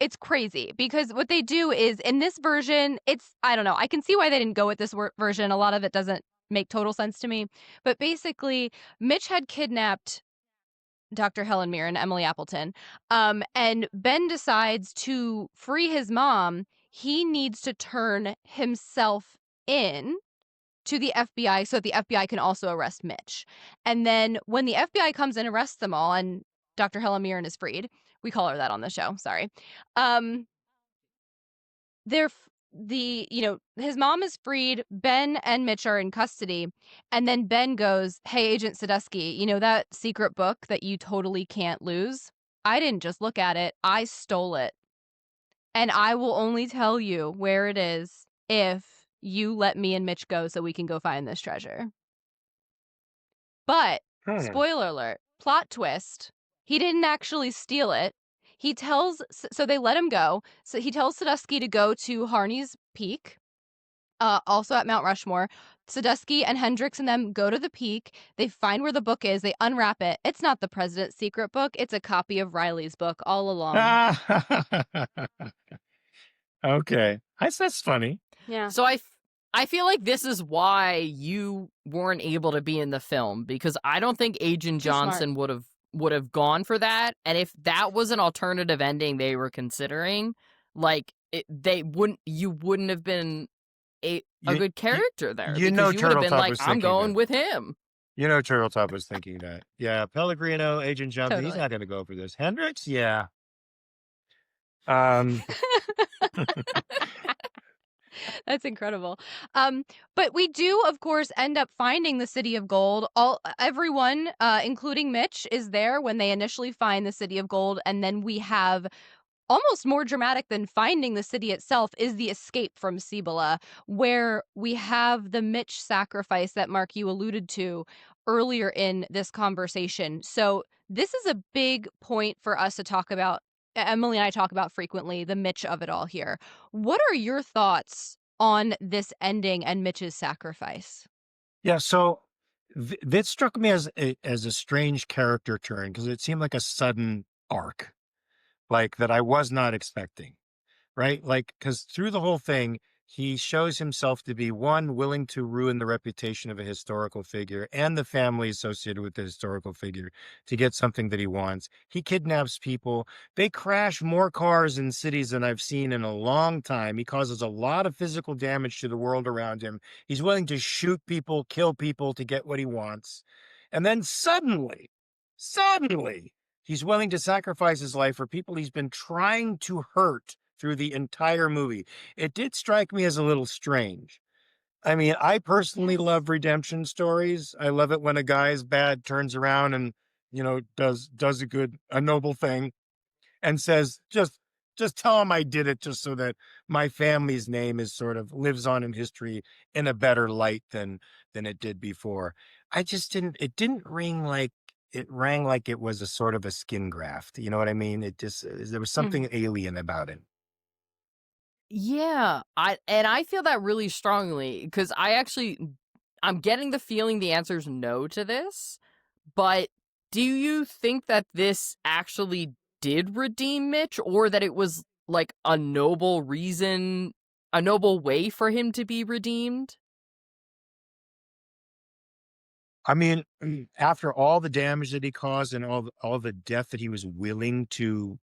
it's crazy because what they do is in this version, it's I don't know. I can see why they didn't go with this version. A lot of it doesn't make total sense to me. But basically, Mitch had kidnapped Dr. Helen Mirren, Emily Appleton, and Ben decides to free his mom. He needs to turn himself in to the FBI so that the FBI can also arrest Mitch. And then when the FBI comes and arrests them all, and Dr. Helen Mirren is freed, we call her that on the show. Sorry. Um, they're the his mom is freed. Ben and Mitch are in custody, and then Ben goes, "Hey, Agent Sadusky, you know that secret book that you totally can't lose? I didn't just look at it; I stole it, and I will only tell you where it is if you let me and Mitch go, so we can go find this treasure." But Hmm. spoiler alert, plot twist: he didn't actually steal it. He tells so they let him go. So he tells Sadusky to go to Harney's Peak, also at Mount Rushmore. Sadusky and Hendrix and them go to the peak. They find where the book is. They unwrap it. It's not the president's secret book. It's a copy of Riley's book all along. Okay, that's funny. Yeah, So I feel like this is why you weren't able to be in the film because I don't think Agent too smart. Johnson would have gone for that. And if that was an alternative ending they were considering, like they wouldn't you wouldn't have been a You good you character there you because know you would have Turtle been Top like, was I'm thinking going that. with him. You know Turtle Top was thinking that. Yeah, Pellegrino, Agent Johnson, he's Totally. not gonna go for this. Hendricks? Yeah. Um, That's incredible. Um, but we do, of course, end up finding the City of Gold. Everyone, including Mitch, is there when they initially find the City of Gold, and then we have almost more dramatic than finding the city itself is the escape from Cibola, where we have the Mitch sacrifice that Mark you alluded to earlier in this conversation. So this is a big point for us to talk about. Emily and I talk about frequently the Mitch of it all here. What are your thoughts on this ending and Mitch's sacrifice? yeah, so That struck me as a strange character turn because it seemed like a sudden arc, like, that I was not expecting. Right? Like, because through the whole thing, he shows himself to be one, willing to ruin the reputation of a historical figure and the family associated with the historical figure to get something that he wants. He kidnaps people. They crash more cars in cities than I've seen in a long time. He causes a lot of physical damage to the world around him. He's willing to shoot people, kill people to get what he wants. And then suddenly, he's willing to sacrifice his life for people he's been trying to hurt through the entire movie. It did strike me as a little strange. I mean, I personally Yes. love redemption stories. I love it when a guy's bad turns around and, does a noble thing and says, just tell him I did it just so that my family's name is sort of lives on in history in a better light than it did before. I just didn't it didn't ring like it rang like it was a sort of a skin graft. You know what I mean? It just there was Mhm. something alien about it. Yeah, I feel that really strongly because I'm getting the feeling the answer is no to this, but do you think that this actually did redeem Mitch or that it was like a noble way for him to be redeemed? I mean, after all the damage that he caused and all the death that he was willing to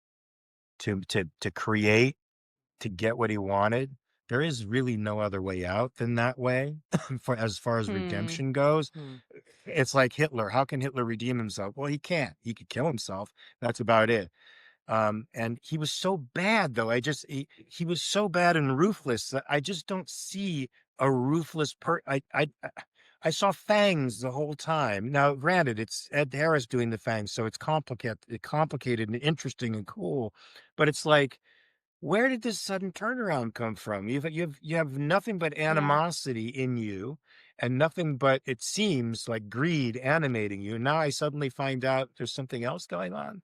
create to get what he wanted, there is really no other way out than that way for as far as Hmm. redemption goes. Hmm. It's like Hitler. How can Hitler redeem himself? Well, he can't. He could kill himself. That's about it. And he was so bad, though. He was so bad and ruthless that I just don't see a ruthless I saw fangs the whole time. Now, granted, it's Ed Harris doing the fangs, so it's complicated and interesting and cool. But it's like, where did this sudden turnaround come from? You have nothing but Yeah. animosity in you, and nothing but it seems like greed animating you. Now I suddenly find out there's something else going on.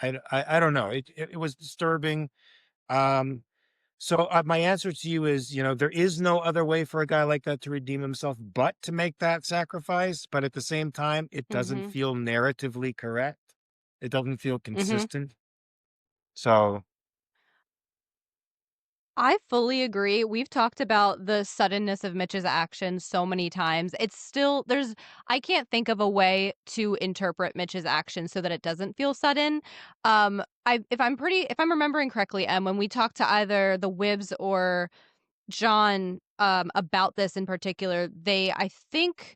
I don't know. It was disturbing. Um, so my answer to you is, there is no other way for a guy like that to redeem himself but to make that sacrifice. But at the same time, it doesn't Mhm. feel narratively correct. It doesn't feel Mhm. consistent. So I fully agree. We've talked about the suddenness of Mitch's actions so many times. It's still there's I can't think of a way to interpret Mitch's actions so that it doesn't feel sudden. If I'm remembering correctly, and when we talked to either the Wibbs or John about this in particular, they I think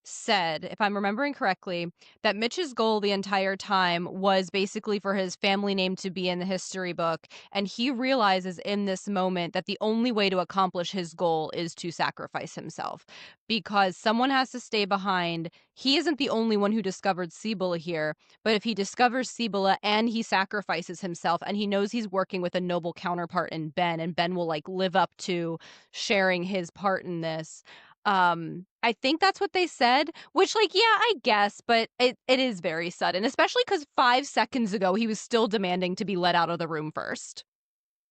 said, if I'm remembering correctly, that Mitch's goal the entire time was basically for his family name to be in the history book. And he realizes in this moment that the only way to accomplish his goal is to sacrifice himself because someone has to stay behind. He isn't the only one who discovered Cibola here, but if he discovers Cibola and he sacrifices himself and he knows he's working with a noble counterpart in Ben, and Ben will like live up to sharing his part in this. I think that's what they said, which, like, yeah, I guess, but it is very sudden, especially because 5 seconds ago, he was still demanding to be let out of the room first.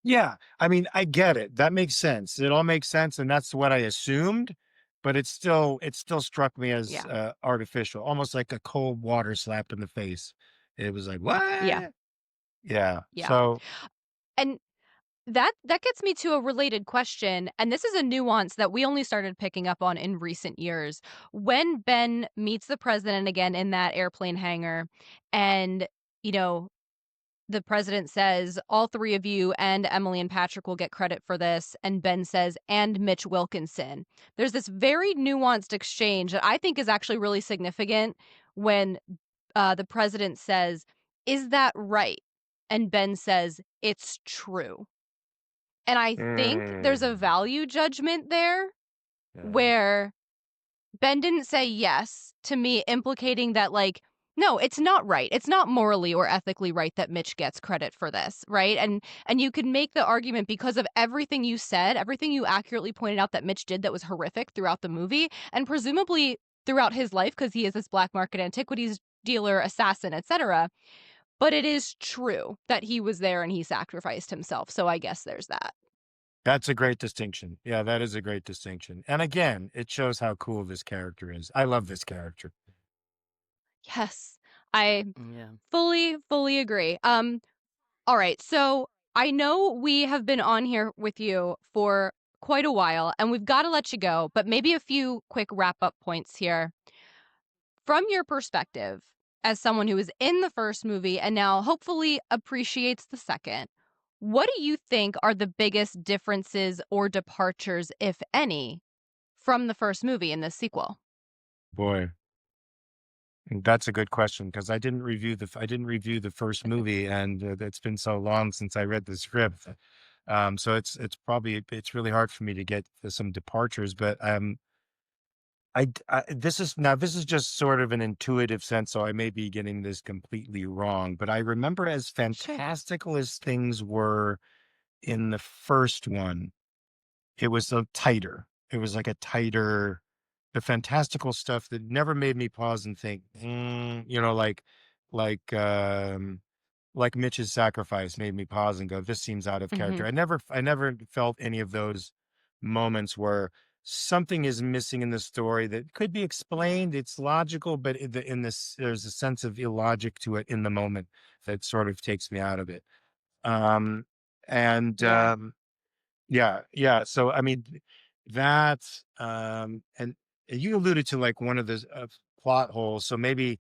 yeah, I mean, I get it. That makes sense. It all makes sense, and that's what I assumed, but it still struck me as, Yeah. artificial, almost like a cold water slap in the face. It was like, Yeah. "What?" Yeah, Yeah. so And that gets me to a related question, and this is a nuance that we only started picking up on in recent years. When Ben meets the president again in that airplane hangar and, you know, the president says, "All 3 of you and Emily and Patrick will get credit for this," and Ben says, "And Mitch Wilkinson." There's this very nuanced exchange that I think is actually really significant when, the president says, "Is that right?" And Ben says, "It's true." And I think there's a Mm, value judgment there yeah. where Ben didn't say yes to me, implicating that, like, no, it's not right. It's not morally or ethically right that Mitch gets credit for this, right? And you could make the argument because of everything you said, everything you accurately pointed out that Mitch did that was horrific throughout the movie, and presumably throughout his life because he is this black market antiquities dealer, assassin, etc. But it is true that he was there and he sacrificed himself. So I guess there's that. That's a great distinction. Yeah, that is a great distinction. And again, it shows how cool this character is. I love this character. Yes, I Yeah. fully agree. All right, so I know we have been on here with you for quite a while, and we've got to let you go, but maybe a few quick wrap up points here. From your perspective, as someone who was in the first movie and now hopefully appreciates the second, what do you think are the biggest differences or departures, if any, from the first movie in this sequel? Boy, that's a good question because I didn't review the first movie, and it's been so long since I read the script. So it's really hard for me to get some departures, but this is just sort of an intuitive sense, so I may be getting this completely wrong, but I remember as Sure. fantastical as things were in the first one, it was so tighter. It was like a tighter, the fantastical stuff that never made me pause and think, like, like Mitch's sacrifice made me pause and go, this seems out of character. Mhm. I never felt any of those moments where something is missing in the story that could be Yeah. explained. It's logical, but in this, there's a sense of illogic to it in the moment that sort of takes me out of it. Um, and Yeah. yeah, yeah. So I mean, that's and you alluded to like one of the plot holes. So maybe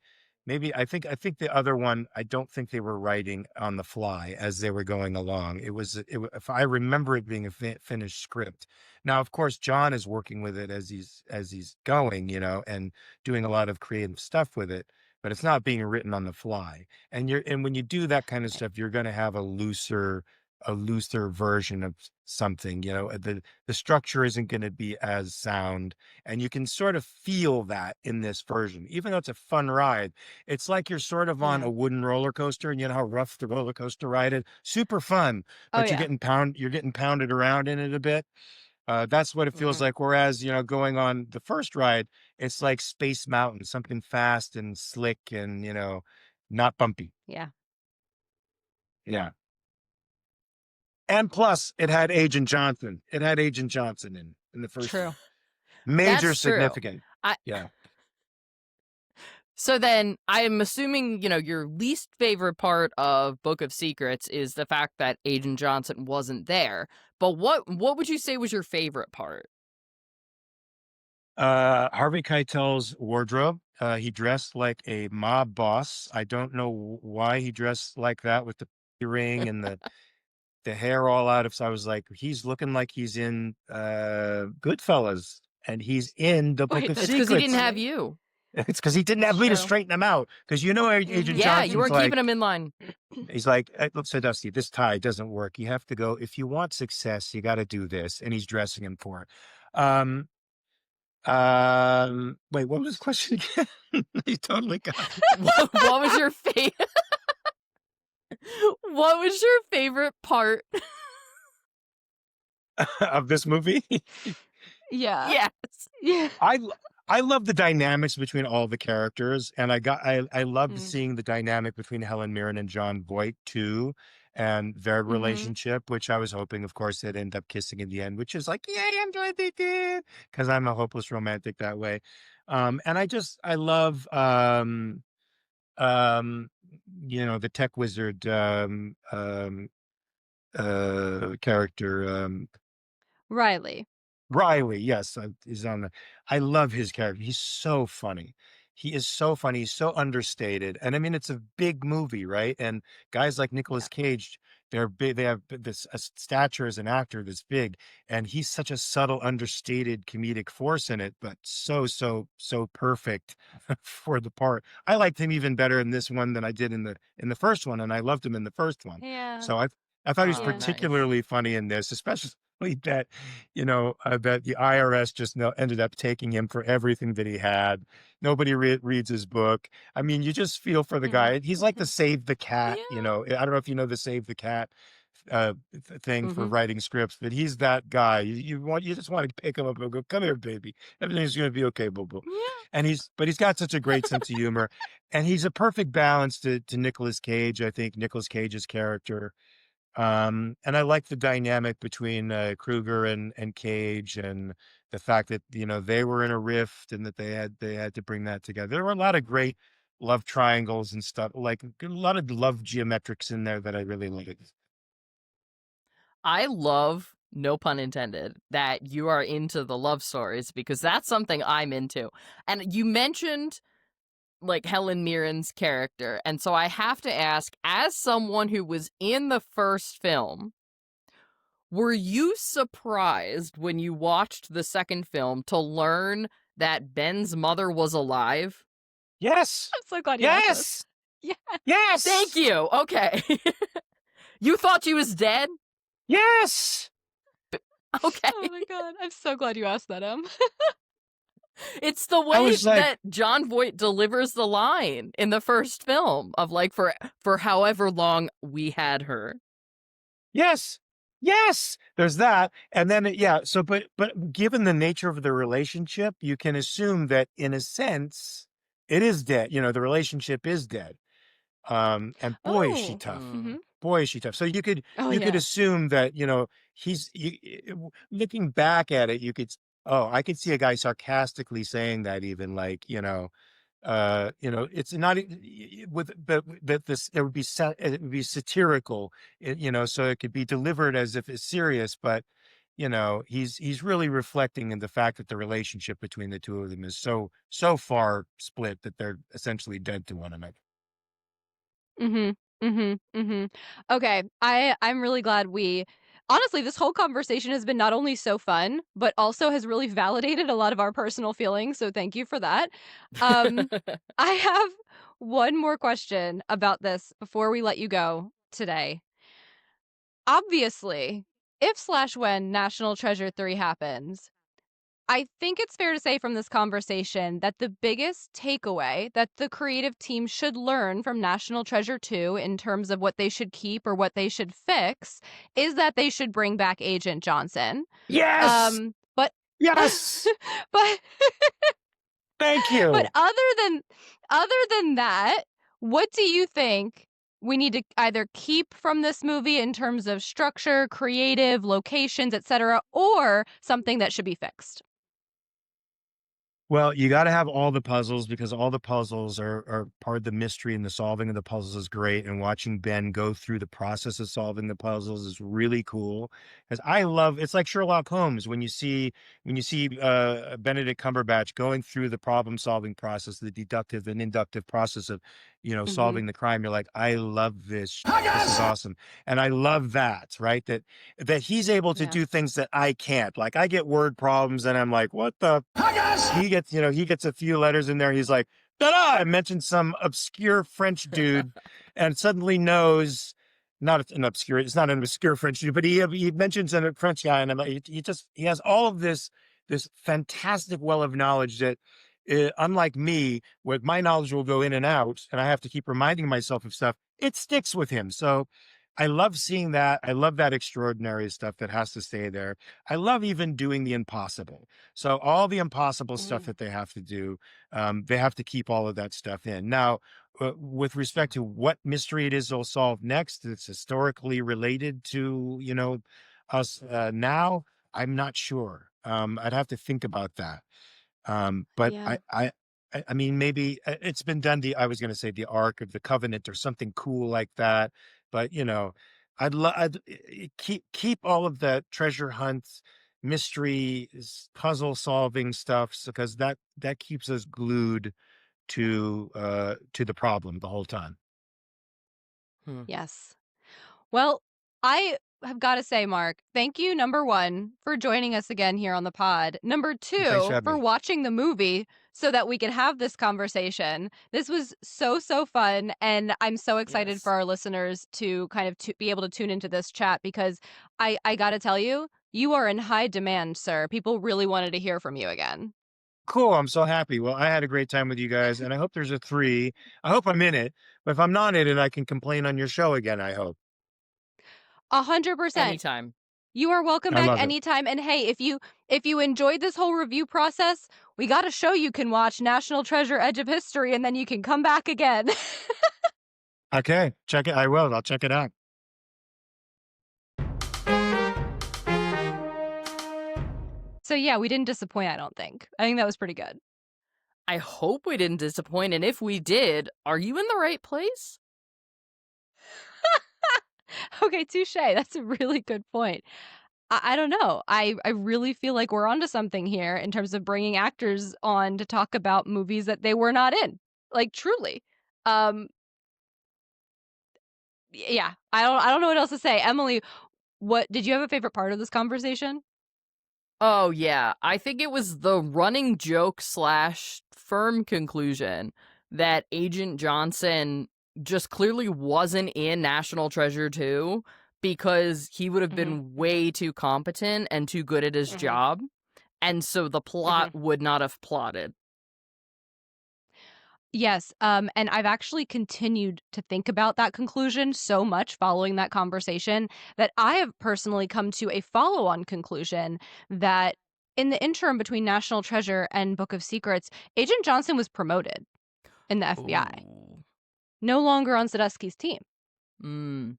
I think the other one, I don't think they were writing on the fly as they were going along. If I remember it being a finished script. Now, of course, John is working with it as he's going, and doing a lot of creative stuff with it. But it's not being written on the fly. And when you do that kind of Right. stuff, you're going to have a looser version of something, the structure isn't going to be as sound, and you can sort of feel that in this version. Even though it's a fun ride, it's like you're sort of on Yeah. a wooden roller coaster, and you know how rough the roller coaster ride is, super fun, Oh, but yeah. you're getting pounded around in it a bit. That's what it feels Mhm. like. Whereas, going on the first ride, it's like Space Mountain, something fast and slick and, not bumpy. Yeah. Yeah. And plus, it had Agent Johnson. It had Agent Johnson in the first one. True. Major That's true. significant. I Yeah. So then I'm assuming, your least favorite part of Book of Secrets is the fact that Agent Johnson wasn't there. But what would you say was your favorite part? Harvey Keitel's wardrobe. He dressed like a mob boss. I don't know why he dressed like that with the ring and the hair all out of. So I was like, he's looking like he's in Goodfellas, and he's in the Book Wait, of It's that's because he so didn't Secrets. have funny. you. It's because he didn't have It's me to true. straighten him out. Because Agent Mhm. Yeah, you Johnson's weren't keeping like, him in line. he's like, look, so Dusty, this tie doesn't work. You have to go. If you want success, you got to do this. And he's dressing him for it. Um, wait, what was the question again? You totally got What was your what was your favorite part? of this movie. Yeah. Yes. Yeah. I l- I love the dynamics between all the characters, and I loved Mm. seeing the dynamic between Helen Mirren and John Voight too, and their Mhm. relationship, which I was hoping, of course, they'd end up kissing in the end, which is like, yay, I'm glad they did, because I'm a hopeless romantic that way. And I love um, the tech wizard character. Riley. Riley, yes, is on the. I love his character. He's so funny. He is so funny. He's so understated, and I mean, it's a big movie, right? And guys like Nicolas Yeah. Cage, they're big. They have this stature as an actor that's big, and he's such a subtle, understated comedic force in it, but so perfect for the part. I liked him even better in this one than I did in the first one, and I loved him in the first one. Yeah. So I thought he was Oh, Yeah. nice. particularly funny in this, especially that that the IRS just ended up taking him for everything that he had. Nobody reads his book. I mean, you just feel for the Mhm. guy. He's like the Save the Cat. Yeah. I don't know if you know the Save the Cat thing for Mhm. writing scripts, but he's that guy. You just want to pick him up and go, come here, baby. Everything's going to be okay, boo boo. Yeah. And he's got such a great sense of humor, and he's a perfect balance to Nicolas Cage. I think Nicolas Cage's character. And I like the dynamic between Kruger and Cage, and the fact that they were in a rift and that they had to bring that together. There were a lot of great love triangles and stuff, like a lot of love geometrics in there that I really liked. I love, no pun intended, that you are into the love stories because that's something I'm into. And you mentioned like Helen Mirren's character. And so I have to ask, as someone who was in the first film, were you surprised when you watched the second film to learn that Ben's mother was alive? Yes, I'm so glad you asked this. yes, Yeah. Thank yes, you. Okay. You thought she was dead? yes. Okay. Oh my god. I'm so glad you asked that, Em. It's the I way was like, that John Voight delivers the line in the first film of like for however long we had her. yes, yes. There's that, and then yeah. So, but given the nature of the relationship, you can assume that in a sense, it is dead. The relationship is dead. And boy, is she Oh. tough. Hmm. Mhm. Boy, is she tough. So you could Oh, you could yeah. assume that looking back at it, oh, I could see a guy sarcastically saying that, even like, it's not with that this it would be it would be satirical, so it could be delivered as if it's serious, but he's really reflecting in the fact that the relationship between the two of them is so far split that they're essentially dead to one another. Mhm. Mhm. Mhm. Okay, I'm really glad we honestly, this whole conversation has been not only so fun, but also has really validated a lot of our personal feelings, so thank you for that. Um, I have one more question about this before we let you go today. Obviously, if/when National Treasure 3 happens, I think it's fair to say from this conversation that the biggest takeaway that the creative team should learn from National Treasure 2 in terms of what they should keep or what they should fix is that they should bring back Agent Johnson. Yes. But Yes. but Thank but you. other than that, what do you think we need to either keep from this movie in terms of structure, creative, locations, etc., or something that should be fixed? Well, you gotta have all the puzzles because all the puzzles are part of the mystery, and the solving of the puzzles is great, and watching Ben go through the process of solving the puzzles is really cool. Because I love it's like Sherlock Holmes when you see Benedict Cumberbatch going through the problem-solving process, the deductive and inductive process of, Mhm. solving the crime. You're like, "I love this shit. This is awesome." And I love that, right? That he's able to Yeah. do things that I can't. Like, I get word problems and I'm like, "What the he gets a few letters in there. He's like, ta-da! I mentioned some obscure French dude, and suddenly knows it's not an obscure French dude, but he mentions a French guy, and I'm like, he has all of this fantastic well of knowledge that, unlike me, with my knowledge will go in and out, and I have to keep reminding myself of stuff. It sticks with him. So I love seeing that. I love that extraordinary stuff that has to stay there. I love even doing the impossible. So all the impossible stuff Mm. that they have to do, they have to keep all of that stuff in. Now, with respect to what mystery it is they'll solve next, it's historically related to us now. I'm not sure. I'd have to think about that. But Yeah. I mean, maybe it's been done. I was going to say the Ark of the Covenant or something cool like that. But I'd keep all of the treasure hunts, mystery, puzzle solving stuff, because that keeps us glued to the problem the whole time. Hmm. Yes. Well, I have got to say, Mark, thank you, number one, for joining us again here on the pod. Number Thanks for two, having for me. watching the movie so that we could have this conversation. This was so, so fun. And I'm so excited for Yes. our listeners to kind of be able to tune into this chat because I got to tell you, you are in high demand, sir. People really wanted to hear from you again. Cool. I'm so happy. Well, I had a great time with you guys, and I hope there's a three. I hope I'm in it. But if I'm not in it, I can complain on your show again, I hope. 100%. Anytime. You are welcome I back love it. anytime. And hey, if you enjoyed this whole review process, we got a show you can watch, National Treasure: Edge of History, and then you can come back again. Okay. Check it. I will. I'll check it out. So yeah, we didn't disappoint, I don't think. I think that was pretty good. I hope we didn't disappoint, and if we did, are you in the right place? Okay, touche. That's a really good point. I don't know. I really feel like we're onto something here in terms of bringing actors on to talk about movies that they were not in. Like truly. Um yeah, I don't know what else to say. Emily, what did you have a favorite part of this conversation? Oh, yeah. I think it was the running joke slash firm conclusion that Agent Johnson just clearly wasn't in National Treasure 2 because he would have Mhm. been way too competent and too good at his Mhm. job. And so the plot Mhm. would not have plotted. Yes, and I've actually continued to think about that conclusion so much following that conversation that I have personally come to a follow-on conclusion that in the interim between National Treasure and Book of Secrets, Agent Johnson was promoted in the FBI, Ooh. no longer on Sadusky's team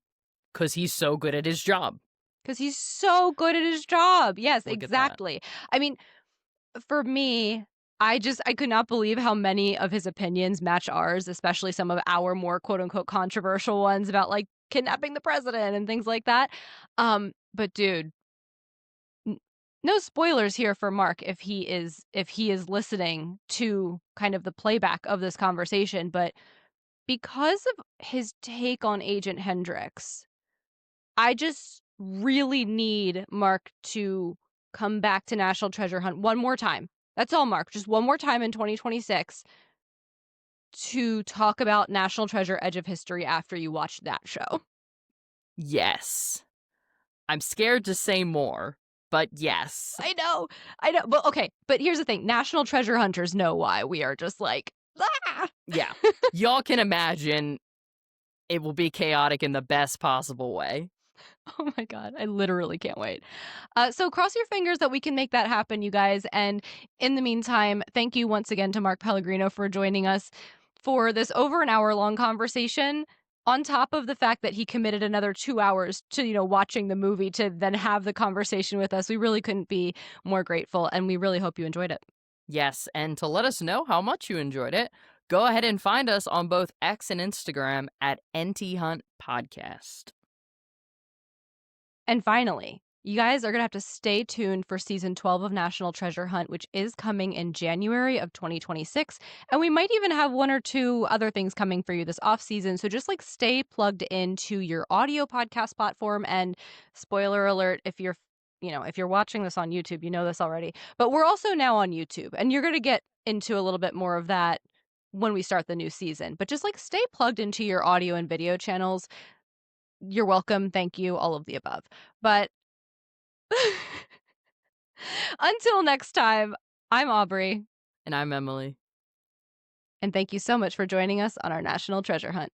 Because he's so good at his job. because he's so good at his job. Yes, Look at that. exactly. I mean, for me, I could not believe how many of his opinions match ours, especially some of our more quote unquote controversial ones about like kidnapping the president and things like that. But dude, n- no spoilers here for Mark if he is listening to kind of the playback of this conversation, but because of his take on Agent Hendricks, I just really need Mark to come back to National Treasure Hunt one more time. That's all, Mark. Just one more time in 2026 to talk about National Treasure Edge of History after you watch that show. Yes. I'm scared to say more, but yes. I know. I know. But okay. But here's the thing National Treasure Hunters know why we are just like, ah! Yeah. Y'all can imagine it will be chaotic in the best possible way. Oh my God. I literally can't wait. So cross your fingers that we can make that happen, you guys. And in the meantime, thank you once again to Mark Pellegrino for joining us for this over an hour long conversation. On top of the fact that he committed another 2 hours to, watching the movie to then have the conversation with us, we really couldn't be more grateful. And we really hope you enjoyed it. Yes, and to let us know how much you enjoyed it, go ahead and find us on both X and Instagram at NT Hunt Podcast. And finally, you guys are going to have to stay tuned for season 12 of National Treasure Hunt, which is coming in January of 2026. And we might even have one or two other things coming for you this off season. So just like stay plugged into your audio podcast platform. And spoiler alert, if you're watching this on YouTube, you know this already. But we're also now on YouTube, and you're going to get into a little bit more of that when we start the new season. But just like stay plugged into your audio and video channels. You're welcome. Thank you. All of the above. But until next time, I'm Aubrey, And I'm Emily. and thank you so much for joining us on our National Treasure Hunt.